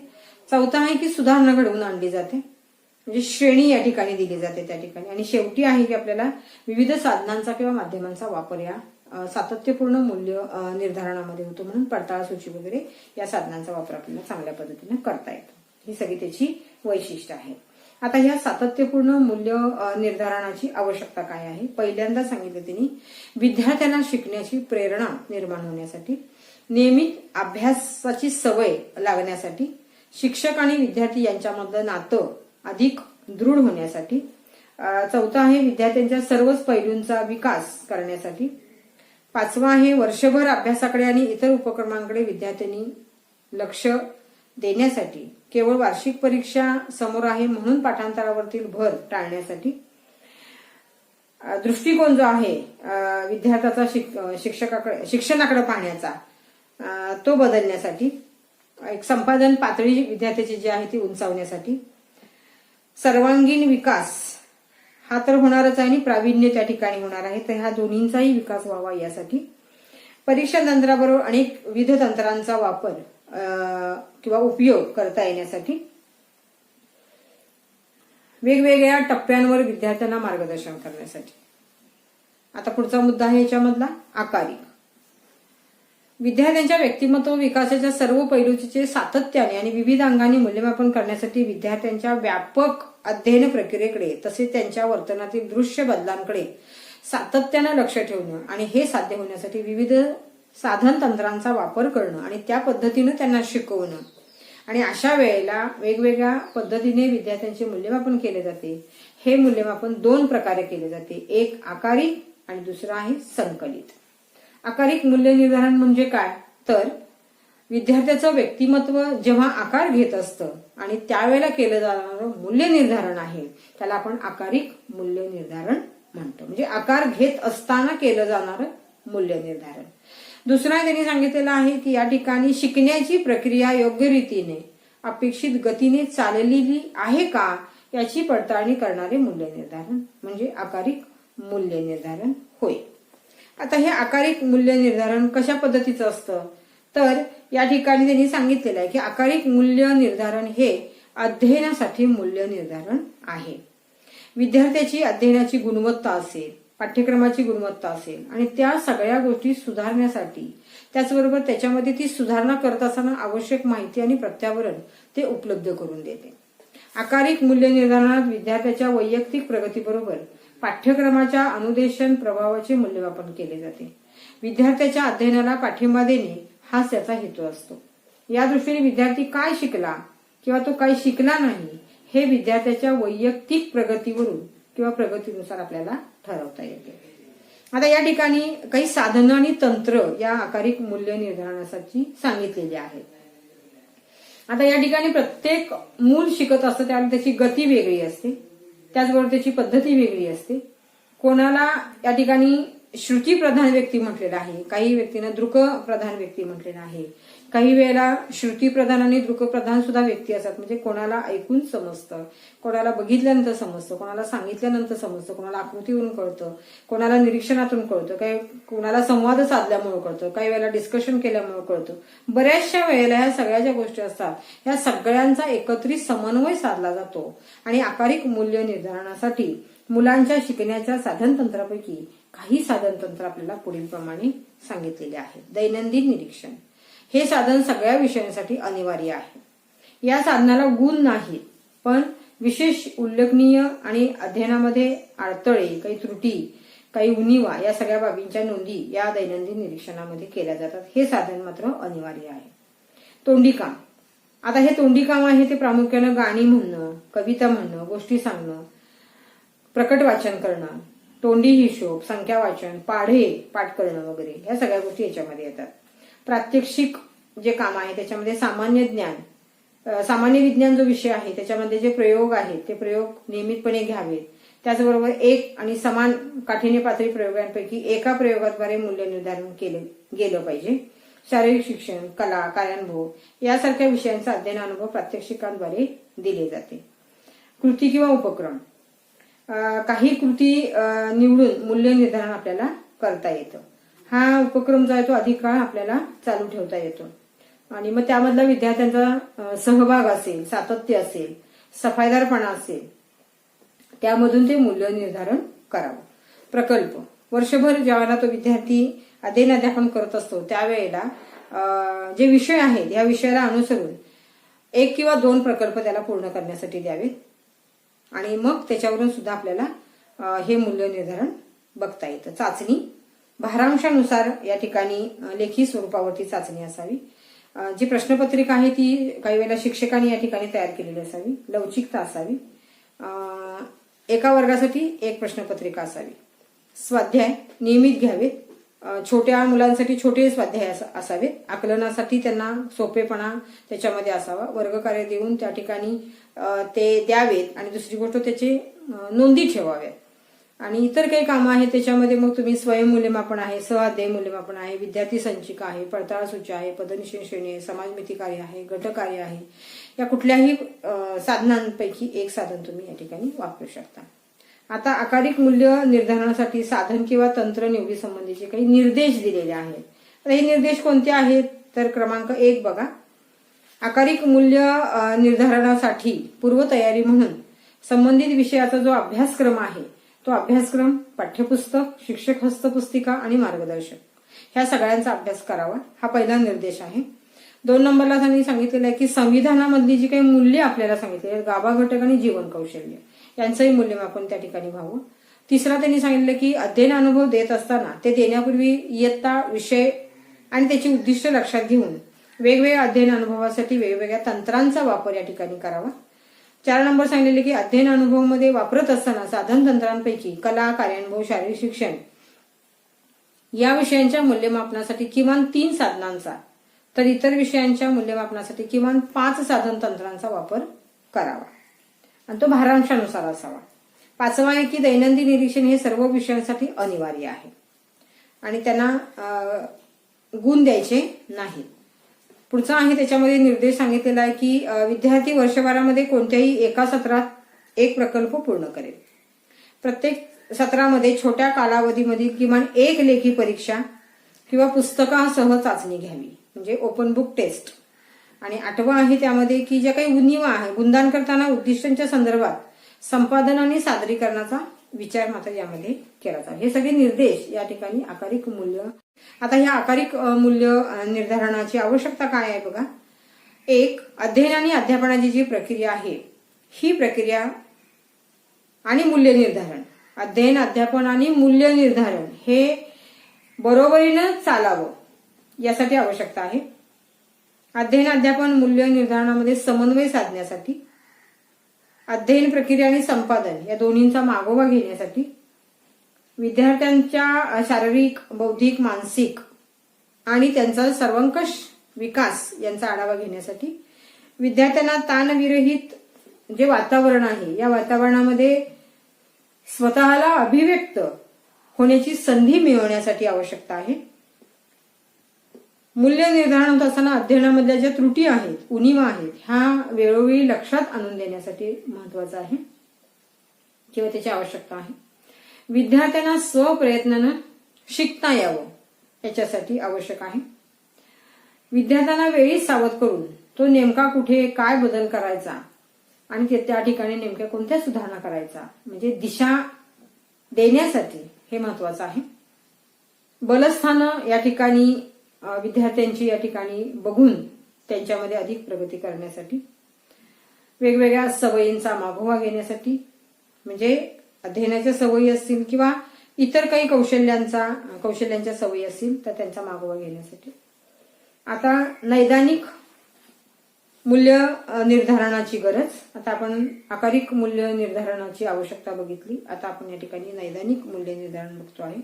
चौथा आहे की सुधारणा घडवून आणली जाते, म्हणजे श्रेणी या ठिकाणी दिली जाते त्या ठिकाणी. आणि शेवटी आहे की आपल्याला विविध साधनांचा किंवा माध्यमांचा वापर या सातत्यपूर्ण मूल्य निर्धारणामध्ये होतो. म्हणून पडताळ सूची वगैरे या साधनांचा वापर आपल्याला चांगल्या पद्धतीने करता येतो. ही सगळी त्याची वैशिष्ट्य आहे. आता या सातत्यपूर्ण मूल्य निर्धारणाची आवश्यकता काय आहे? पहिल्यांदा सांगितलं त्यांनी विद्यार्थ्यांना शिकण्याची प्रेरणा निर्माण होण्यासाठी, नियमित अभ्यासाची सवय लागण्यासाठी, शिक्षक आणि विद्यार्थी यांच्यामधलं नातं अधिक दृढ होण्यासाठी. चौथा आहे विद्यार्थ्यांच्या सर्वच पैलूंचा विकास करण्यासाठी. पाचवा आहे वर्षभर अभ्यासाकडे आणि इतर उपक्रमांकडे विद्यार्थ्यांनी लक्ष देण्यासाठी. केवळ वार्षिक परीक्षा समोर आहे म्हणून पाठांतरावरील भर टाळण्यासाठी. दृष्टिकोन जो आहे विद्यार्थ्याचा शिक्षणाकडे पाहण्याचा तो बदलण्यासाठी. एक संपादन पातळी विद्यार्थ्याची जी आहे ती उंचावण्यासाठी. सर्वांगीण विकास हा तर होणारच आहे आणि प्रावीण्य त्या ठिकाणी होणार आहे, तर ह्या दोन्हींचाही विकास व्हावा यासाठी. परीक्षा तंत्राबरोबर अनेक विविध तंत्रांचा वापर किंवा उपयोग करता येण्यासाठी. वेगवेगळ्या टप्प्यांवर विद्यार्थ्यांना मार्गदर्शन करण्यासाठी. आता पुढचा मुद्दा आहे याच्यामधला आकारिक. विद्यार्थ्यांच्या व्यक्तिमत्व विकासाच्या सर्व पैलूचे सातत्याने आणि विविध अंगांनी मूल्यमापन करण्यासाठी विद्यार्थ्यांच्या व्यापक अध्ययन प्रक्रियेकडे तसेच त्यांच्या वर्तनातील दृश्य बदलांकडे सातत्यानं लक्ष ठेवणं आणि हे साध्य होण्यासाठी विविध साधन तंत्रांचा वापर करणं आणि त्या पद्धतीनं त्यांना शिकवणं. आणि अशा वेळेला वेगवेगळ्या पद्धतीने विद्यार्थ्यांचे मूल्यमापन केले जाते. हे मूल्यमापन दोन प्रकारे केले जाते, एक आकारिक आणि दुसरं आहे संकलित. आकारिक मूल्य निर्धारण म्हणजे काय, तर विद्यार्थ्याचं व्यक्तिमत्व जेव्हा आकार घेत असतं आणि त्यावेळेला केलं जाणारं मूल्य निर्धारण आहे त्याला आपण आकारिक मूल्य निर्धारण म्हणतो. म्हणजे आकार घेत असताना केलं जाणारं मूल्य निर्धारण. दुसरा त्यांनी सांगितलेलं आहे की या ठिकाणी शिकण्याची प्रक्रिया योग्य रीतीने अपेक्षित गतीने चाललेली आहे का याची पडताळणी करणारे मूल्य निर्धारण म्हणजे आकारिक मूल्य निर्धारण होय. आता हे आकारिक मूल्य निर्धारण कशा पद्धतीचं असतं, तर या ठिकाणी त्यांनी सांगितलेलं आहे की आकारिक मूल्य निर्धारण हे अध्ययनासाठी मूल्य निर्धारण आहे. विद्यार्थ्याची अध्ययनाची गुणवत्ता असेल, पाठ्यक्रमाची गुणवत्ता असेल आणि त्या सगळ्या गोष्टी सुधारण्यासाठी, त्याचबरोबर त्याच्यामध्ये ती सुधारणा करत असताना आवश्यक माहिती आणि प्रत्यावरण ते उपलब्ध करून देते. आकारिक मूल्य निर्धारणात विद्यार्थ्याच्या वैयक्तिक प्रगतीबरोबर पाठ्यक्रमाच्या अनुदेशन प्रभावाचे मूल्यमापन केले जाते. विद्यार्थ्याच्या अध्ययनाला पाठिंबा देणे हाच त्याचा हेतू असतो. या दृष्टीने विद्यार्थी काय शिकला किंवा तो काय शिकला नाही हे विद्यार्थ्याच्या वैयक्तिक प्रगतीवरून किंवा प्रगतीनुसार आपल्याला ठरवता येते. आता या ठिकाणी काही साधनं आणि तंत्र या आकारिक मूल्य निर्धारणासाठी सांगितलेली आहेत. आता या ठिकाणी प्रत्येक मूल शिकत असतं त्यावेळी त्याची गती वेगळी असते, त्याचबरोबर त्याची पद्धती वेगळी असते. कोणाला या ठिकाणी श्रुतीप्रधान व्यक्ती म्हटलेलं आहे, काही व्यक्तींना दृकप्रधान व्यक्ती म्हटलेलं आहे. काही वेळेला श्रुतीप्रधान आणि दृकप्रधान सुद्धा व्यक्ती असतात. म्हणजे कोणाला ऐकून समजतं, कोणाला बघितल्यानंतर समजतं, कोणाला सांगितल्यानंतर समजतं, कोणाला आकृतीवरून कळतं, कोणाला निरीक्षणातून कळतं, काही कोणाला संवाद साधल्यामुळे कळतं, काही वेळेला डिस्कशन केल्यामुळे कळतं. बऱ्याचशा वेळेला ह्या सगळ्या ज्या गोष्टी असतात ह्या सगळ्यांचा एकत्रित समन्वय साधला जातो आणि आकारिक मूल्य निर्धारणासाठी मुलांच्या शिकण्याच्या साधनतंत्रापैकी काही साधनतंत्र आपल्याला पुढील प्रमाणे सांगितलेले आहेत. दैनंदिन निरीक्षण हे साधन सगळ्या विषयांसाठी अनिवार्य आहे. या साधनाला गुण नाहीत, पण विशेष उल्लेखनीय आणि अध्ययनामध्ये अडथळे, काही त्रुटी, काही उणिवा या सगळ्या बाबींच्या नोंदी या दैनंदिन निरीक्षणामध्ये केल्या जातात. हे साधन मात्र अनिवार्य आहे. तोंडी काम. आता हे तोंडी काम आहे ते प्रामुख्यानं गाणी म्हणणं, कविता म्हणणं, गोष्टी सांगणं, प्रकट वाचन करणं, तोंडी हिशोब, संख्या वाचन, पाढे पाठ करणं वगैरे ह्या सगळ्या गोष्टी याच्यामध्ये येतात. प्रात्यक्षिक जे काम आहे त्याच्यामध्ये सामान्य ज्ञान, सामान्य विज्ञान जो विषय आहे त्याच्यामध्ये जे प्रयोग आहेत ते प्रयोग नियमितपणे घ्यावेत. त्याचबरोबर एक आणि समान काठिण्य पातळी प्रयोगांपैकी एका प्रयोगाद्वारे मूल्य निर्धारण केलं गेलं पाहिजे. शारीरिक शिक्षण, कला, कार्यानुभव यासारख्या विषयांचा अध्ययनानुभव प्रात्यक्षिकांद्वारे दिले जाते. कृती किंवा उपक्रम. काही कृती निवडून मूल्य निर्धारण आपल्याला करता येतं. हा उपक्रम जो आहे तो अधिक काळ आपल्याला चालू ठेवता येतो आणि मग त्यामधला विद्यार्थ्यांचा सहभाग असेल, सातत्य असेल, सफाईदारपणा असेल, त्यामधून ते मूल्य निर्धारण करावं. प्रकल्प. वर्षभर जेव्हा तो विद्यार्थी अध्ययन अध्यापन करत असतो त्यावेळेला जे विषय आहेत या विषयाला अनुसरून 1 किंवा 2 प्रकल्प त्याला पूर्ण करण्यासाठी द्यावेत आणि मग त्याच्यावरून सुद्धा आपल्याला हे मूल्य निर्धारण बघता येतं. चाचणी. भारांशानुसार या ठिकाणी लेखी स्वरूपावरती चाचणी असावी. जी प्रश्नपत्रिका आहे ती काही वेळेला शिक्षकांनी या ठिकाणी तयार केलेली असावी. लवचिकता असावी. एका वर्गासाठी 1 प्रश्नपत्रिका असावी. स्वाध्याय नियमित घ्यावेत. छोट्या मुलांसाठी छोटे स्वाध्याय असावेत. आकलनासाठी त्यांना सोपेपणा त्याच्यामध्ये असावा. वर्गकार्य देऊन त्या ठिकाणी ते द्यावेत आणि दुसरी गोष्ट त्याचे नोंदी ठेवाव्यात. आणि इतर काही कामं आहेत त्याच्यामध्ये मग तुम्ही स्वयंमूल्यमापन आहे, सहअध्याय मूल्यमापन आहे, विद्यार्थी संचिका आहे, पडताळ सूची आहे, पदनिश्चय श्रेणी आहे, समाजमिती कार्य आहे, गटकार्य आहे. या कुठल्याही साधनांपैकी एक साधन तुम्ही या ठिकाणी वापरू शकता. आता आकारिक मूल्य निर्धारणासाठी साधन किंवा तंत्र निवडी संबंधीचे काही निर्देश दिलेले आहेत. आता हे निर्देश कोणते आहेत तर क्रमांक 1 बघा. आकारिक मूल्य निर्धारणासाठी पूर्वतयारी म्हणून संबंधित विषयाचा जो अभ्यासक्रम आहे तो अभ्यासक्रम, पाठ्यपुस्तक, शिक्षक हस्तपुस्तिका आणि मार्गदर्शक ह्या सगळ्यांचा अभ्यास करावा. हा पहिला निर्देश आहे. 2 नंबरला त्यांनी सांगितलेलं आहे की संविधानामधली जी काही मूल्य आपल्याला सांगितलेली आहेत, गाभा घटक आणि जीवन कौशल्य यांचंही मूल्यमापन त्या ठिकाणी व्हावं. तिसरा त्यांनी सांगितलं की अध्ययन अनुभव देत असताना ते देण्यापूर्वी इयत्ता, विषय आणि त्याची उद्दिष्ट लक्षात घेऊन वेगवेगळ्या अध्ययन अनुभवासाठी वेगवेगळ्या तंत्रांचा वापर या ठिकाणी करावा. 4 नंबर सांगितले की अध्ययन अनुभवामध्ये वापरत असताना साधन तंत्रांपैकी कला, कार्यानुभव, शारीरिक शिक्षण या विषयांच्या मूल्यमापनासाठी किमान 3 साधनांचा तर इतर विषयांच्या मूल्यमापनासाठी किमान 5 साधन तंत्रांचा वापर करावा आणि तो भारांशानुसार असावा. 5वं आहे की दैनंदिन निरीक्षण हे सर्व विषयांसाठी अनिवार्य आहे आणि त्यांना गुण द्यायचे नाहीत. पुढचा आहे त्याच्यामध्ये निर्देश सांगितलेला आहे की विद्यार्थी वर्षभरामध्ये कोणत्याही एका सत्रात 1 प्रकल्प पूर्ण करेल. प्रत्येक सत्रामध्ये छोट्या कालावधीमधील किमान एक लेखी परीक्षा किंवा पुस्तकासह चाचणी घ्यावी, म्हणजे ओपन बुक टेस्ट. आणि 8वं आहे त्यामध्ये की ज्या काही उणिवा आहे, गुणदान करताना उद्दिष्टांच्या संदर्भात संपादन आणि सादरीकरणाचा विचार मात्र यामध्ये केला जावा. हे सगळे निर्देश या ठिकाणी आकारिक मूल्य. आता ह्या आकारिक मूल्य निर्धारणाची आवश्यकता काय आहे बघा. एक, अध्ययन आणि अध्यापनाची जी प्रक्रिया आहे ही प्रक्रिया आणि मूल्य निर्धारण, अध्ययन अध्यापन आणि मूल्य निर्धारण हे बरोबरीनं चालावं यासाठी आवश्यकता आहे. अध्ययन अध्यापन मूल्य निर्धारणामध्ये समन्वय साधण्यासाठी, अध्ययन प्रक्रिया आणि संपादन या दोन्हींचा मागोवा घेण्यासाठी, विद्यार्थ्यांच्या शारीरिक, बौद्धिक, मानसिक आणि त्यांचा सर्वंकष विकास यांचा आढावा घेण्यासाठी, विद्यार्थ्यांना ताणविरहित जे वातावरण आहे या वातावरणामध्ये स्वतःला अभिव्यक्त होण्याची संधी मिळवण्यासाठी आवश्यकता आहे. मूल्य निर्धारण होत असताना अध्ययनामधल्या ज्या त्रुटी आहेत, उणिवा आहेत, ह्या वेळोवेळी लक्षात आणून देण्यासाठी महत्वाचं आहे किंवा त्याची आवश्यकता आहे. विद्यार्थ्यांना स्वप्रयत्नानं शिकता यावं याच्यासाठी आवश्यक आहे. विद्यार्थ्यांना वेळीच सावध करून तो नेमका कुठे काय बदल करायचा आणि त्या ठिकाणी नेमक्या कोणत्या सुधारणा करायचा म्हणजे दिशा देण्यासाठी हे महत्वाचं आहे. बलस्थानं या ठिकाणी विद्यार्थ्यांची या ठिकाणी बघून त्यांच्यामध्ये अधिक प्रगती करण्यासाठी, वेगवेगळ्या सवयींचा मागोवा घेण्यासाठी, म्हणजे अध्ययनाच्या सवयी असतील किंवा इतर काही कौशल्यांच्या सवयी असतील तर त्यांचा मागोवा घेण्यासाठी. आता नैदानिक मूल्य निर्धारणाची गरज. आता आपण आकारिक मूल्य निर्धारणाची आवश्यकता बघितली. आता आपण या ठिकाणी नैदानिक मूल्य निर्धारण बघतो आहे.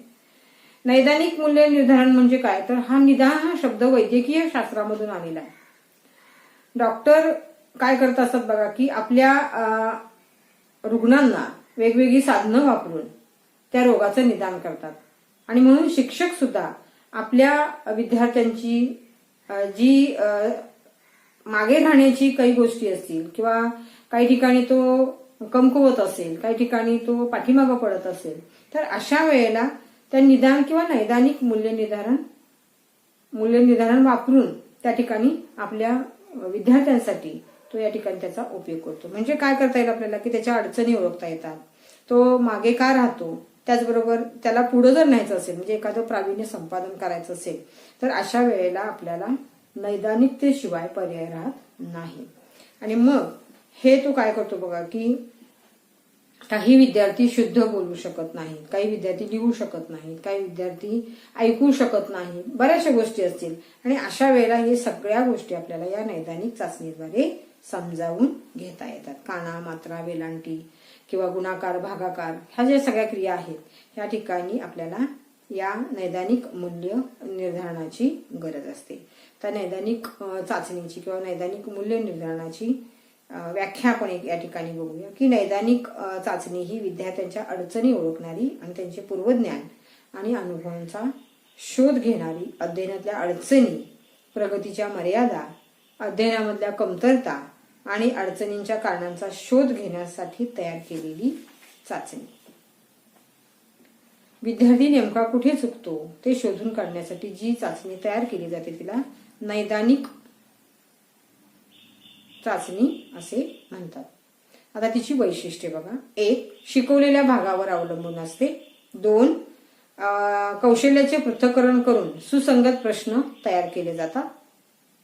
नैदानिक मूल्य निर्धारण म्हणजे काय, तर हा निदान हा शब्द वैद्यकीय शास्त्रामधून आलेला आहे. डॉक्टर काय करत असतात बघा की आपल्या रुग्णांना वेगवेगळी साधनं वापरून त्या रोगाचं निदान करतात. आणि म्हणून शिक्षक सुद्धा आपल्या विद्यार्थ्यांची जी मागे राहण्याची काही गोष्टी असतील किंवा काही ठिकाणी तो कमकुवत असेल, काही ठिकाणी तो पाठीमागं पडत असेल, तर अशा वेळेला त्या निदान किंवा नैदानिक मूल्य निर्धारण वापरून त्या ठिकाणी आपल्या विद्यार्थ्यांसाठी तो या ठिकाणी त्याचा उपयोग करतो. म्हणजे काय करता येईल आपल्याला की त्याच्या अडचणी ओळखता येतात, तो मागे का राहतो, त्याचबरोबर त्याला पुढे जर न्यायचं असेल म्हणजे एखादं प्रावीण्य संपादन करायचं असेल तर अशा वेळेला आपल्याला नैदानिकतेशिवाय पर्याय राहत नाही. आणि मग हे तो काय करतो बघा की काही विद्यार्थी शुद्ध बोलू शकत नाहीत, काही विद्यार्थी लिहू शकत नाहीत, काही विद्यार्थी ऐकू शकत नाहीत, बऱ्याचशा गोष्टी असतील. आणि अशा वेळेला हे सगळ्या गोष्टी आपल्याला या नैदानिक चाचणीद्वारे समजावून घेता येतात. काना, मात्रा, वेलांटी किंवा गुणाकार, भागाकार ह्या ज्या सगळ्या क्रिया आहेत या ठिकाणी आपल्याला या नैदानिक मूल्य निर्धारणाची गरज असते. तर नैदानिक चाचणीची किंवा नैदानिक मूल्य निर्धारणाची व्याख्या आपण या ठिकाणी बघूया की नैदानिक चाचणी ही विद्यार्थ्यांच्या अडचणी ओळखणारी आणि त्यांचे पूर्वज्ञान आणि अनुभवांचा शोध घेणारी, अध्ययनातल्या अडचणी, प्रगतीच्या मर्यादा, अध्ययनामधल्या कमतरता आणि अडचणींच्या कारणांचा शोध घेण्यासाठी तयार केलेली चाचणी. विद्यार्थी नेमका कुठे चुकतो ते शोधून काढण्यासाठी जी चाचणी तयार केली जाते तिला नैदानिक चाचणी असे म्हणतात. आता तिची वैशिष्ट्ये बघा. 1. शिकवलेल्या भागावर अवलंबून असते. 2. कौशल्याचे पृथक्करण करून सुसंगत प्रश्न तयार केले जातात.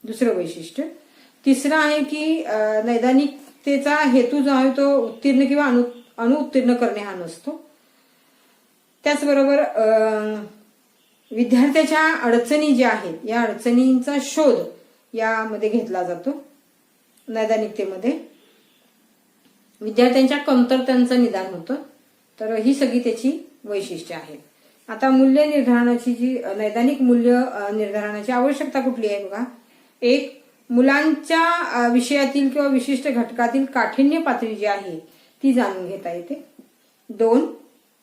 दुसरं वैशिष्ट्य. तिसरं आहे की नैदानिकतेचा हेतू जो आहे तो उत्तीर्ण किंवा अनुत्तीर्ण करणे हा नसतो. त्याचबरोबर विद्यार्थ्याच्या अडचणी ज्या आहेत या अडचणींचा शोध यामध्ये घेतला जातो. नैदानिकतेमध्ये विद्यार्थ्यांच्या कमतरतांचं निदान होतं. तर ही सगळी त्याची वैशिष्ट्ये आहेत. आता मूल्य निर्धारणाची जी नैदानिक मूल्य निर्धारणाची आवश्यकता कुठली आहे बघा. 1. मुलांच्या विषयातील किंवा विशिष्ट घटकातील काठिण्य पातळी जी आहे ती जाणून घेता येते. 2.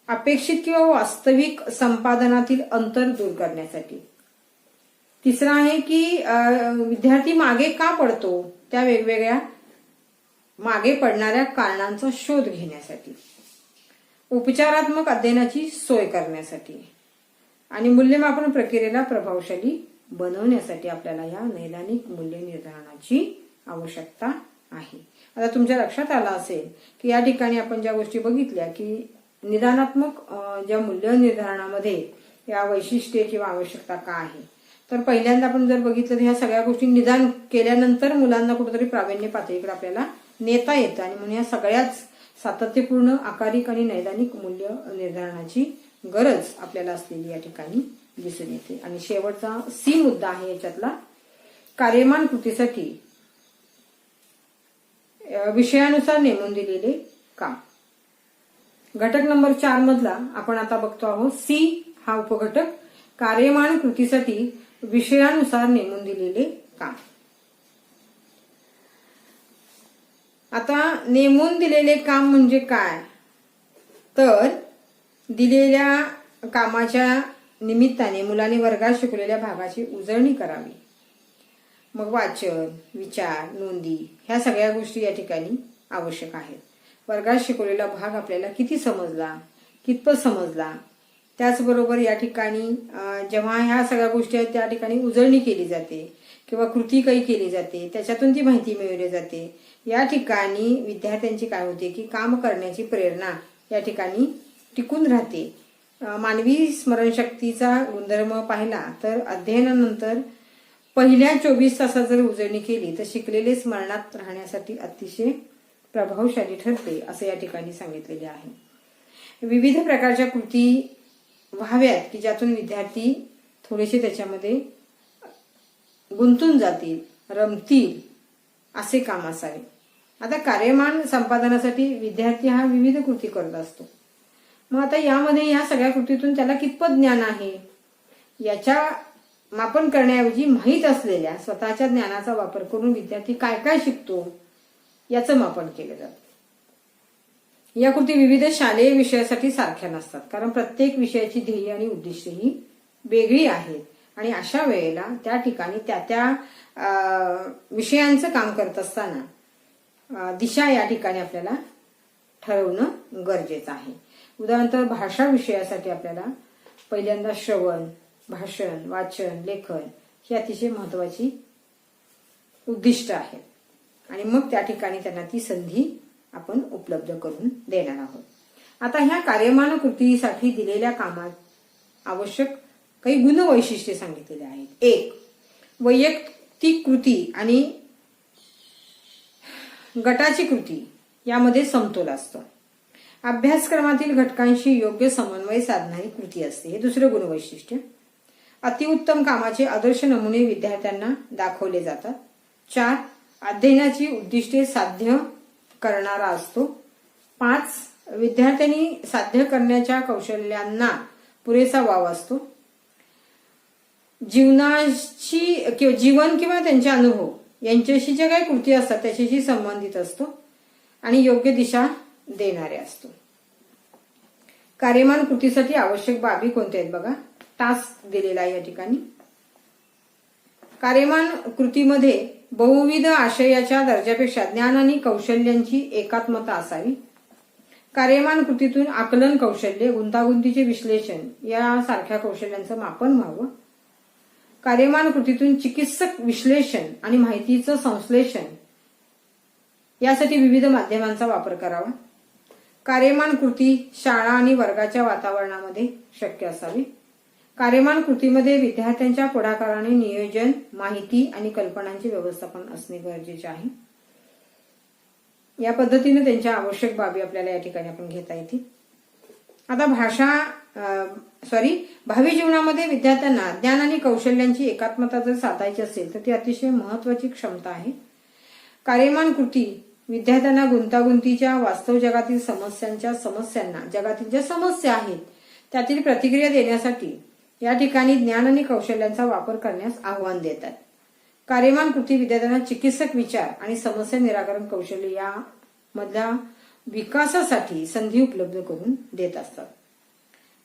अपेक्षित किंवा वास्तविक संपादनातील अंतर दूर करण्यासाठी. तिसरं आहे की विद्यार्थी मागे का पडतो त्या वेगवेगळ्या मागे पडणाऱ्या कारणांचा शोध घेण्यासाठी. उपचारात्मक अध्ययनाची सोय करण्यासाठी आणि मूल्यमापन प्रक्रियेला प्रभावशाली बनवण्यासाठी आपल्याला या नैदानिक मूल्य निर्धारणाची आवश्यकता आहे. आता तुमच्या लक्षात आलं असेल की या ठिकाणी आपण ज्या गोष्टी बघितल्या की निदानात्मक ज्या मूल्य निर्धारणामध्ये या वैशिष्ट्ये किंवा आवश्यकता का आहे, तर पहिल्यांदा आपण जर बघितलं तर ह्या सगळ्या गोष्टी निदान केल्यानंतर मुलांना कुठेतरी प्रावीण्य पातळीकडे आपल्याला नेता येतं आणि म्हणून या सगळ्याच सातत्यपूर्ण आकारिक आणि नैदानिक मूल्य निर्धारणाची गरज आपल्याला असलेली या ठिकाणी दिसून येते. आणि शेवटचा सी मुद्दा आहे याच्यातला, कार्यमान कृतीसाठी विषयानुसार नेमून दिलेले काम. घटक नंबर 4 मधला आपण आता बघतो आहोत सी हा उपघटक, कार्यमान कृतीसाठी विषयानुसार नेमून दिलेले काम. आता नेमून दिलेले काम म्हणजे काय, तर दिलेल्या कामाच्या निमित्ताने मुलाने वर्गात शिकवलेल्या भागाची उजळणी करावी. मग वाचन, विचार, नोंदी ह्या सगळ्या गोष्टी या ठिकाणी आवश्यक आहेत. वर्गात शिकवलेला भाग आपल्याला किती समजला, कितपत समजला, त्याचबरोबर या ठिकाणी जेव्हा ह्या सगळ्या गोष्टी आहेत त्या ठिकाणी उजळणी केली जाते किंवा कृती काही केली जाते, त्याच्यातून ती माहिती मिळवली जाते. या ठिकाणी विद्यार्थ्यांची काय होते की काम करण्याची प्रेरणा या ठिकाणी टिकून राहते. मानवी स्मरणशक्तीचा गुणधर्म पाहिला तर अध्ययनानंतर पहिल्या 24 तासात जर उजळणी केली तर शिकलेले स्मरणात राहण्यासाठी अतिशय प्रभावशाली ठरते असे या ठिकाणी सांगितलेले आहे. विविध प्रकारच्या कृती व्हाव्यात की ज्यातून विद्यार्थी थोडेसे त्याच्यामध्ये गुंतून जातील, रमतील असे काम असावे. आता कार्यमान संपादनासाठी विद्यार्थी हा विविध कृती करत असतो. मग आता यामध्ये या सगळ्या कृतीतून त्याला कितपत ज्ञान आहे याच्या मापन करण्याऐवजी माहीत असलेल्या स्वतःच्या ज्ञानाचा वापर करून विद्यार्थी काय काय शिकतो याचं मापन केलं जातं. या कृती विविध शालेय विषयासाठी सारख्या नसतात, कारण प्रत्येक विषयाची ध्येय आणि उद्दिष्टे ही वेगळी आहेत आणि अशा वेळेला त्या ठिकाणी त्या विषयांचं काम करत असताना दिशा या ठिकाणी आपल्याला ठरवणं गरजेचं आहे. उदाहरणार्थ भाषा विषयासाठी आपल्याला पहिल्यांदा श्रवण, भाषण, वाचन, लेखन ही अतिशय महत्वाची उद्दिष्ट आहेत आणि मग त्या ठिकाणी त्यांना ती संधी आपण उपलब्ध करून देणार आहोत. आता ह्या कार्यमान कृतीसाठी दिलेल्या कामात आवश्यक काही गुणवैशिष्ट्ये सांगितलेली आहेत. 1. वैयक्तिक कृती आणि गटाची कृती यामध्ये समतोल असतो. अभ्यासक्रमातील घटकांशी योग्य समन्वय साधणारी कृती असते, हे दुसरं गुणवैशिष्ट्य. अतिउत्तम कामाचे आदर्श नमुने विद्यार्थ्यांना दाखवले जातात. 4. अध्ययनाची उद्दिष्टे साध्य करणारा असतो. 5. विद्यार्थ्यांनी साध्य करण्याच्या कौशल्यांना पुरेसा वाव असतो. जीवन किंवा त्यांचे अनुभव यांच्याशी ज्या काही कृती असतात त्याच्याशी संबंधित असतो आणि योग्य दिशा देणारे असतो. कार्यमान कृतीसाठी आवश्यक बाबी कोणत्या आहेत बघा. टास्क दिलेला आहे या ठिकाणी. कार्यमान कृतीमध्ये बहुविध आशयाच्या दर्जापेक्षा ज्ञान आणि कौशल्यांची एकात्मता असावी. कार्यमान कृतीतून आकलन कौशल्य, गुंतागुंतीचे विश्लेषण यासारख्या कौशल्यांचं मापन व्हावं. कार्यमान कृतीतून चिकित्सक विश्लेषण आणि माहितीचं संश्लेषण यासाठी विविध माध्यमांचा वापर करावा. कार्यमान कृती शाळा आणि वर्गाच्या वातावरणामध्ये शक्य असावी. कार्यमान कृतीमध्ये विद्यार्थ्यांच्या पुढाकाराने नियोजन, माहिती आणि कल्पनांचे व्यवस्थापन असणे गरजेचे आहे. या पद्धतीने त्यांच्या आवश्यक बाबी आपल्याला या ठिकाणी आपण घेता येतील. आता भावी जीवनामध्ये विद्यार्थ्यांना ज्ञान आणि कौशल्यांची एकात्मता जर साधायची असेल तर ती अतिशय महत्वाची क्षमता आहे. कार्यमान कृती विद्यार्थ्यांना गुंतागुंतीच्या वास्तव जगातील समस्यांना जगातील ज्या समस्या आहेत त्यातील प्रतिक्रिया देण्यासाठी या ठिकाणी ज्ञान आणि कौशल्यांचा वापर करण्यास आव्हान देतात. कार्यमान कृती विद्यार्थ्यांना चिकित्सक विचार आणि समस्या निराकरण कौशल्य या मधल्या विकासासाठी संधी उपलब्ध करून देत असतात.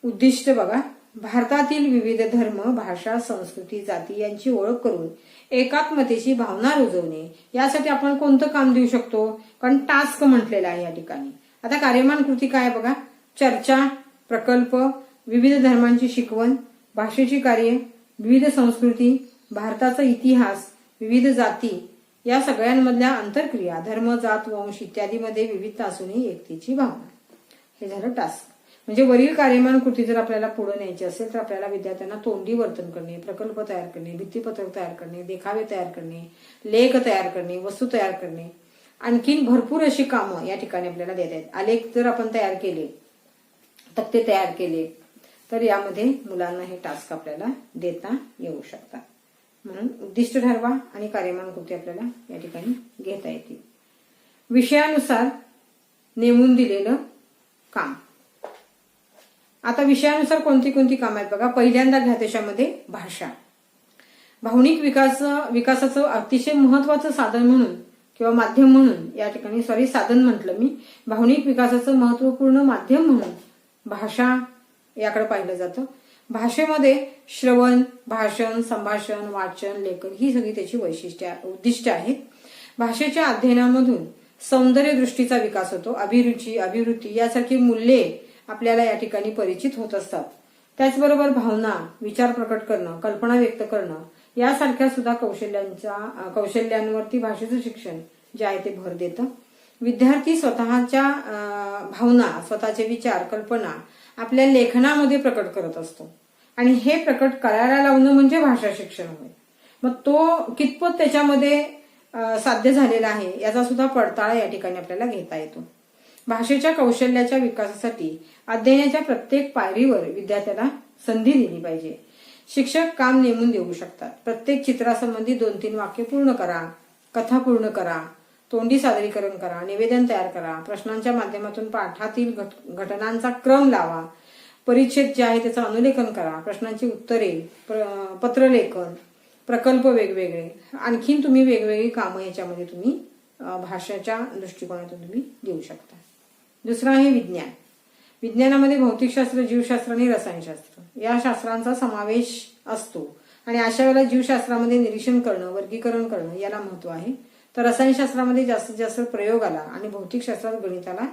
उद्दिष्ट बघा. भारतातील विविध धर्म, भाषा, संस्कृती, जाती यांची ओळख करून एकात्मतेची भावना रुजवणे यासाठी आपण कोणतं काम देऊ शकतो, कारण टास्क म्हटलेलं आहे या ठिकाणी. आता कार्यमान कृती काय बघा. चर्चा, प्रकल्प, विविध धर्मांची शिकवण, भाषेची कार्ये, विविध संस्कृती, भारताचा इतिहास, विविध जाती या सगळ्यांमधल्या आंतरक्रिया, धर्म, जात, वंश इत्यादीमध्ये विविधता असूनही एकतेची भावना. हे झालं टास्क. म्हणजे वरील कार्यमान कृती जर आपल्याला पुढे न्यायची असेल तर आपल्याला विद्यार्थ्यांना तोंडी वर्तन करणे, प्रकल्प तयार करणे, भित्तीपत्रक तयार करणे, देखावे तयार करणे, लेख तयार करणे, वस्तू तयार करणे, आणखीन भरपूर अशी कामं या ठिकाणी आपल्याला देत आहेत. आलेख जर आपण तयार केले, तक्ते तयार केले तर यामध्ये मुलांना हे टास्क आपल्याला देता येऊ शकतात. म्हणून उद्दिष्ट ठरवा आणि कार्यमान कृती आपल्याला या ठिकाणी घेता येतील. विषयानुसार नेमून दिलेलं काम. आता विषयानुसार कोणती कोणती कामं आहेत बघा. पहिल्यांदा घ्या त्याच्यामध्ये भाषा. भावनिक विकासाचं अतिशय महत्वाचं साधन म्हणून किंवा माध्यम म्हणून या ठिकाणी साधन म्हटलं मी, भावनिक विकासाचं महत्वपूर्ण माध्यम म्हणून भाषा याकडे पाहिलं जातं. भाषेमध्ये श्रवण, भाषण, संभाषण, वाचन, लेखन ही सगळी त्याची उद्दिष्ट आहेत. भाषेच्या अध्ययनामधून सौंदर्य दृष्टीचा विकास होतो. अभिरुची, अभिवृत्ती यासारखी मूल्ये आपल्याला या ठिकाणी परिचित होत असतात. त्याचबरोबर भावना, विचार प्रकट करणं, कल्पना व्यक्त करणं यासारख्या सुद्धा कौशल्यांवरती भाषेचं शिक्षण जे आहे ते भर देतं. विद्यार्थी स्वतःच्या भावना, स्वतःचे विचार, कल्पना आपल्या लेखनामध्ये प्रकट करत असतो आणि हे प्रकट करायला लावणं म्हणजे भाषा शिक्षण होय. मग तो कितपत त्याच्यामध्ये साध्य झालेला आहे याचा सुद्धा पडताळा या ठिकाणी आपल्याला घेता येतो. भाषेच्या कौशल्याच्या विकासासाठी अध्ययनाच्या प्रत्येक पायरीवर विद्यार्थ्याला संधी दिली पाहिजे. शिक्षक काम नेमून देऊ शकतात. प्रत्येक चित्रासंबंधी 2-3 वाक्य पूर्ण करा, कथा पूर्ण करा, तोंडी सादरीकरण करा, निवेदन तयार करा, प्रश्नांच्या माध्यमातून पाठातील घटनांचा क्रम लावा, परिच्छेद जे आहे त्याचं अनुलेखन करा, प्रश्नांची उत्तरे, पत्रलेखन, प्रकल्प वेगवेगळे, आणखीन तुम्ही वेगवेगळी कामं याच्यामध्ये तुम्ही भाषेच्या दृष्टिकोनातून तुम्ही देऊ शकता. दुसरं आहे विज्ञान. विज्ञानामध्ये भौतिकशास्त्र, जीवशास्त्र आणि रसायनशास्त्र या शास्त्रांचा समावेश असतो आणि अशा वेळेला जीवशास्त्रामध्ये निरीक्षण करणं, वर्गीकरण करणं याला महत्व आहे. तर रसायनशास्त्रामध्ये जास्तीत जास्त प्रयोगाला आणि भौतिकशास्त्रात गणिताला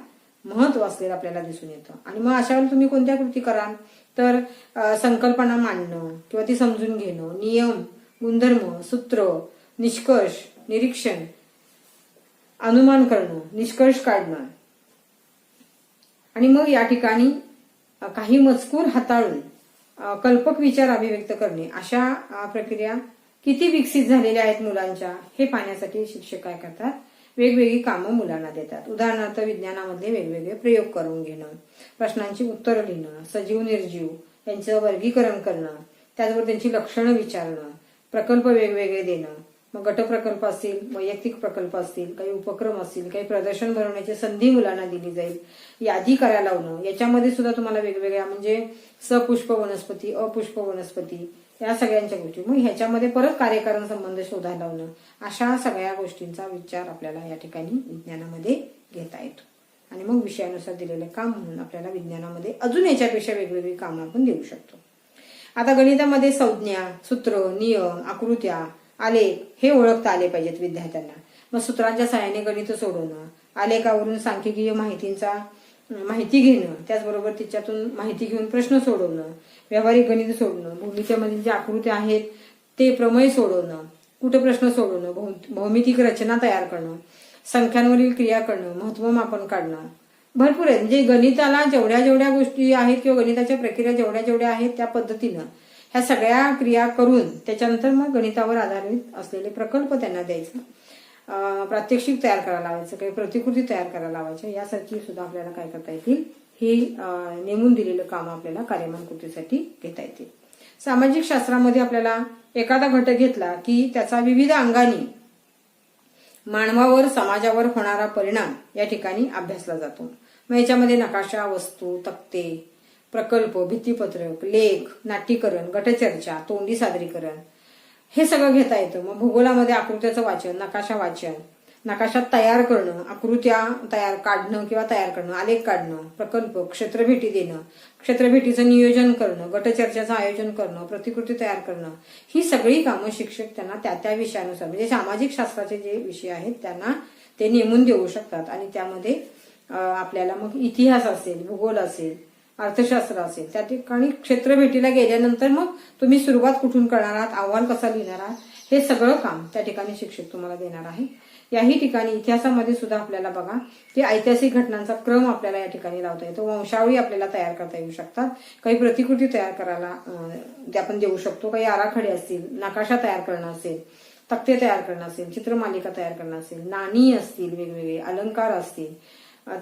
महत्व असलेलं आपल्याला दिसून येतं. आणि मग अशा वेळेला तुम्ही कोणत्या कृती कराल तर संकल्पना मांडणं किंवा ती समजून घेणं, नियम, गुणधर्म, सूत्र, निष्कर्ष, निरीक्षण, अनुमान करणं, निष्कर्ष काढणं आणि मग या ठिकाणी काही मजकूर हाताळून कल्पक विचार अभिव्यक्त करणे अशा प्रक्रिया किती विकसित झालेल्या आहेत मुलांच्या हे पाहण्यासाठी शिक्षक काय करतात, वेगवेगळी कामं मुलांना देतात. उदाहरणार्थ विज्ञानामधले वेगवेगळे प्रयोग करून घेणं, प्रश्नांची उत्तरं लिहिणं, सजीव निर्जीव यांचं वर्गीकरण करणं, त्याचबरोबर त्यांची लक्षणं विचारणं, प्रकल्प वेगवेगळे देणं, मग गटप्रकल्प असतील, वैयक्तिक प्रकल्प असतील, काही उपक्रम असतील, काही प्रदर्शन भरवण्याची संधी मुलांना दिली जाईल, यादी करायला लावणं. याच्यामध्ये सुद्धा तुम्हाला वेगवेगळ्या म्हणजे सपुष्प वनस्पती, अपुष्प वनस्पती या सगळ्यांच्या गोष्टी, मग ह्याच्यामध्ये परत कार्यकारण संबंध शोधायला लावणं, अशा सगळ्या गोष्टींचा विचार आपल्याला या ठिकाणी विज्ञानामध्ये घेता येतो. आणि मग विषयानुसार दिलेलं काम म्हणून आपल्याला विज्ञानामध्ये अजून याच्यापेक्षा वेगवेगळी कामं आपण देऊ शकतो. आता गणितामध्ये संज्ञा, सूत्र, नियम, आकृत्या, आलेख हे ओळखता आले पाहिजेत विद्यार्थ्यांना. मग सूत्रांच्या सहाय्याने गणित सोडवणं, आलेखावरून सांख्यिकीय माहिती घेणं, त्याचबरोबर त्याच्यातून माहिती घेऊन प्रश्न सोडवणं, व्यावहारिक गणित सोडवणं, भूमितीमध्ये ज्या आकृत्या आहेत ते प्रमेय सोडवणं, कुटप्रश्न सोडवणं, भौमितिक रचना तयार करणं, संख्यांवरील क्रिया करणं, महत्वमापन काढणं, भरपूर आहे. म्हणजे गणिताला जेवढ्या गोष्टी आहेत किंवा गणिताच्या प्रक्रिया जेवढ्या आहेत त्या पद्धतीनं ह्या सगळ्या क्रिया करून त्याच्यानंतर मग गणितावर आधारित असलेले प्रकल्प त्यांना द्यायचे, प्रात्यक्षिक तयार करायला लावायचं, काही प्रतिकृती तयार करायला लावायच्या, यासारखी सुद्धा आपल्याला काय करता येतील, ही नेमून दिलेलं काम आपल्याला कार्यमान कृतीसाठी घेता येतील. सामाजिक शास्त्रामध्ये आपल्याला एखादा घटक घेतला की त्याचा विविध अंगांनी मानवावर, समाजावर होणारा परिणाम या ठिकाणी अभ्यासला जातो. मग याच्यामध्ये नकाशा, वस्तू, तक्ते, प्रकल्प, भित्तीपत्रक, लेख, नाट्यीकरण, गटचर्चा, तोंडी सादरीकरण हे सगळं घेता येतं. मग भूगोलामध्ये आकृत्याचं वाचन, नकाशा वाचन, नकाशा तयार करणं, आकृत्या काढणं किंवा तयार करणं, आलेख काढणं, प्रकल्प, क्षेत्रभेटी देणं, क्षेत्रभेटीचं नियोजन करणं, गटचर्चाचं आयोजन करणं, प्रतिकृती तयार करणं, ही सगळी कामं शिक्षक त्यांना त्या विषयानुसार म्हणजे सामाजिक शास्त्राचे जे विषय आहेत त्यांना ते नेमून देऊ शकतात आणि त्यामध्ये आपल्याला मग इतिहास असेल, भूगोल असेल, अर्थशास्त्र असेल, त्या ठिकाणी क्षेत्र भेटीला गेल्यानंतर मग तुम्ही सुरुवात कुठून करणार आहात, अहवाल कसा लिहिणार आहात, हे सगळं काम त्या ठिकाणी शिक्षक तुम्हाला देणार आहे. याही ठिकाणी इतिहासामध्ये सुद्धा आपल्याला बघा की ऐतिहासिक घटनांचा क्रम आपल्याला या ठिकाणी लावता येतो. वंशावळी आपल्याला तयार करता येऊ शकतात. काही प्रतिकृती तयार करायला आपण देऊ शकतो. काही आराखडे असतील, नकाशा तयार करणं असेल, तक्ते तयार करणं असेल, चित्रमालिका तयार करणं असेल, नाणी असतील, वेगवेगळे अलंकार असतील,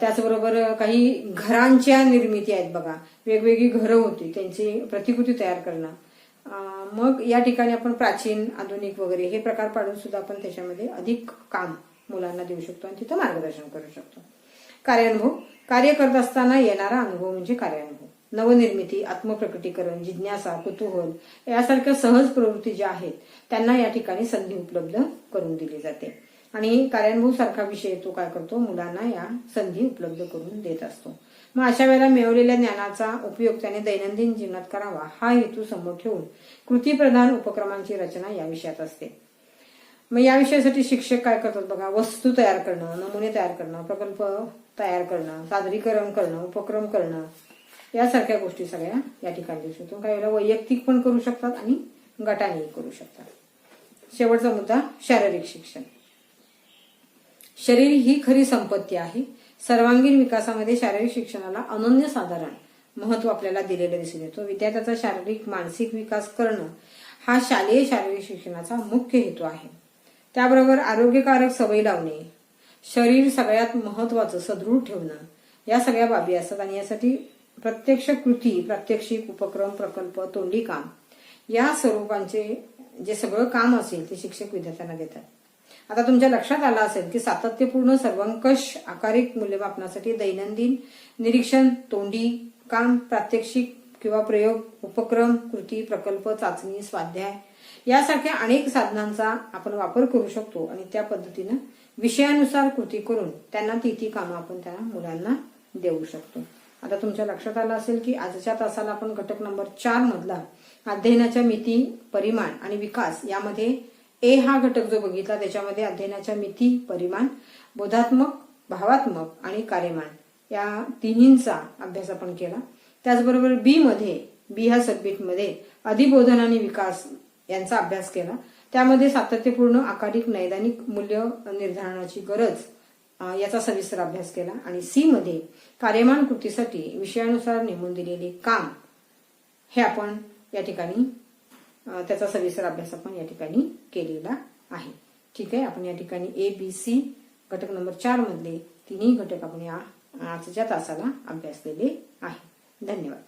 त्याचबरोबर काही घरांच्या निर्मिती आहेत बघा, वेगवेगळी घरं होती त्यांची प्रतिकृती तयार करणं. मग या ठिकाणी आपण प्राचीन, आधुनिक वगैरे हे प्रकार पाडून सुद्धा आपण त्याच्यामध्ये अधिक काम मुलांना देऊ शकतो आणि तिथं मार्गदर्शन करू शकतो. कार्यानुभव, कार्य करत असताना येणारा अनुभव म्हणजे कार्यानुभव. नवनिर्मिती, आत्मप्रकटीकरण, जिज्ञासा, कुतूहल यासारख्या सहज प्रवृत्ती ज्या आहेत त्यांना या ठिकाणी संधी उपलब्ध करून दिली जाते. आणि कार्यानुभव सारखा विषय तो काय करतो, मुलांना या संधी उपलब्ध करून देत असतो. मग अशा वेळेला मिळवलेल्या ज्ञानाचा उपयोग त्याने दैनंदिन जीवनात करावा हा हेतू समोर ठेवून कृतीप्रधान उपक्रमांची रचना या विषयात असते. मग या विषयासाठी शिक्षक काय करतात बघा, वस्तू तयार करणं, नमुने तयार करणं, प्रकल्प तयार करणं, सादरीकरण करणं, उपक्रम करणं यासारख्या गोष्टी सगळ्या या ठिकाणी देऊ शकतो. काही वेळेला वैयक्तिक पण करू शकतात आणि गटानेही करू शकतात. शेवटचा मुद्दा, शारीरिक शिक्षण. शरीर ही खरी संपत्ती आहे. सर्वांगीण विकासामध्ये शारीरिक शिक्षणाला अनन्यसाधारण महत्व आपल्याला दिलेलं दिसून येतो. विद्यार्थ्याचा शारीरिक मानसिक विकास करणं हा शालेय शारीरिक शिक्षणाचा मुख्य हेतू आहे. त्याबरोबर आरोग्यकारक सवयी लावणे, शरीर सगळ्यात महत्वाचं सदृढ ठेवणं या सगळ्या बाबी असतात. आणि यासाठी प्रत्यक्ष कृती, प्रात्यक्षिक, उपक्रम, प्रकल्प, तोंडी काम या स्वरूपांचे जे सगळं काम असेल ते शिक्षक विद्यार्थ्यांना देतात. आता तुमच्या लक्षात आलं असेल की सातत्यपूर्ण सर्वंकष आकारिक मूल्यमापनासाठी दैनंदिन निरीक्षण, तोंडी काम, प्रात्यक्षिक किंवा प्रयोग, उपक्रम, कृती, प्रकल्प, चाचणी, स्वाध्याय यासारख्या अनेक साधनांचा आपण वापर करू शकतो. आणि त्या पद्धतीनं विषयानुसार कृती करून त्यांना ती कामं आपण त्या मुलांना देऊ शकतो. आता तुमच्या लक्षात आलं असेल की आजच्या तासाला आपण घटक नंबर 4 मधला अध्ययनाच्या मिती, परिमाण आणि विकास यामध्ये ए हा घटक जो बघितला त्याच्यामध्ये अध्ययनाच्या मिती, परिमाण, बोधात्मक, भावात्मक आणि कार्यमान या तिन्हींचा अभ्यास आपण केला. त्याचबरोबर बी ह्या सबमिटमध्ये अधिबोधन आणि विकास यांचा अभ्यास केला. त्यामध्ये सातत्यपूर्ण आकारिक नैदानिक मूल्य निर्धारणाची गरज याचा सविस्तर अभ्यास केला. आणि सी मध्ये कार्यमान कृतीसाठी विषयानुसार नेमून दिलेले काम हे आपण या ठिकाणी त्याचा सविस्तर अभ्यास आपण या ठिकाणी केलेला आहे. ठीक आहे, आपण या ठिकाणी ABC घटक नंबर 4 मधले तिन्ही घटक आपण या आजच्या तासाला अभ्यासलेले आहे. धन्यवाद.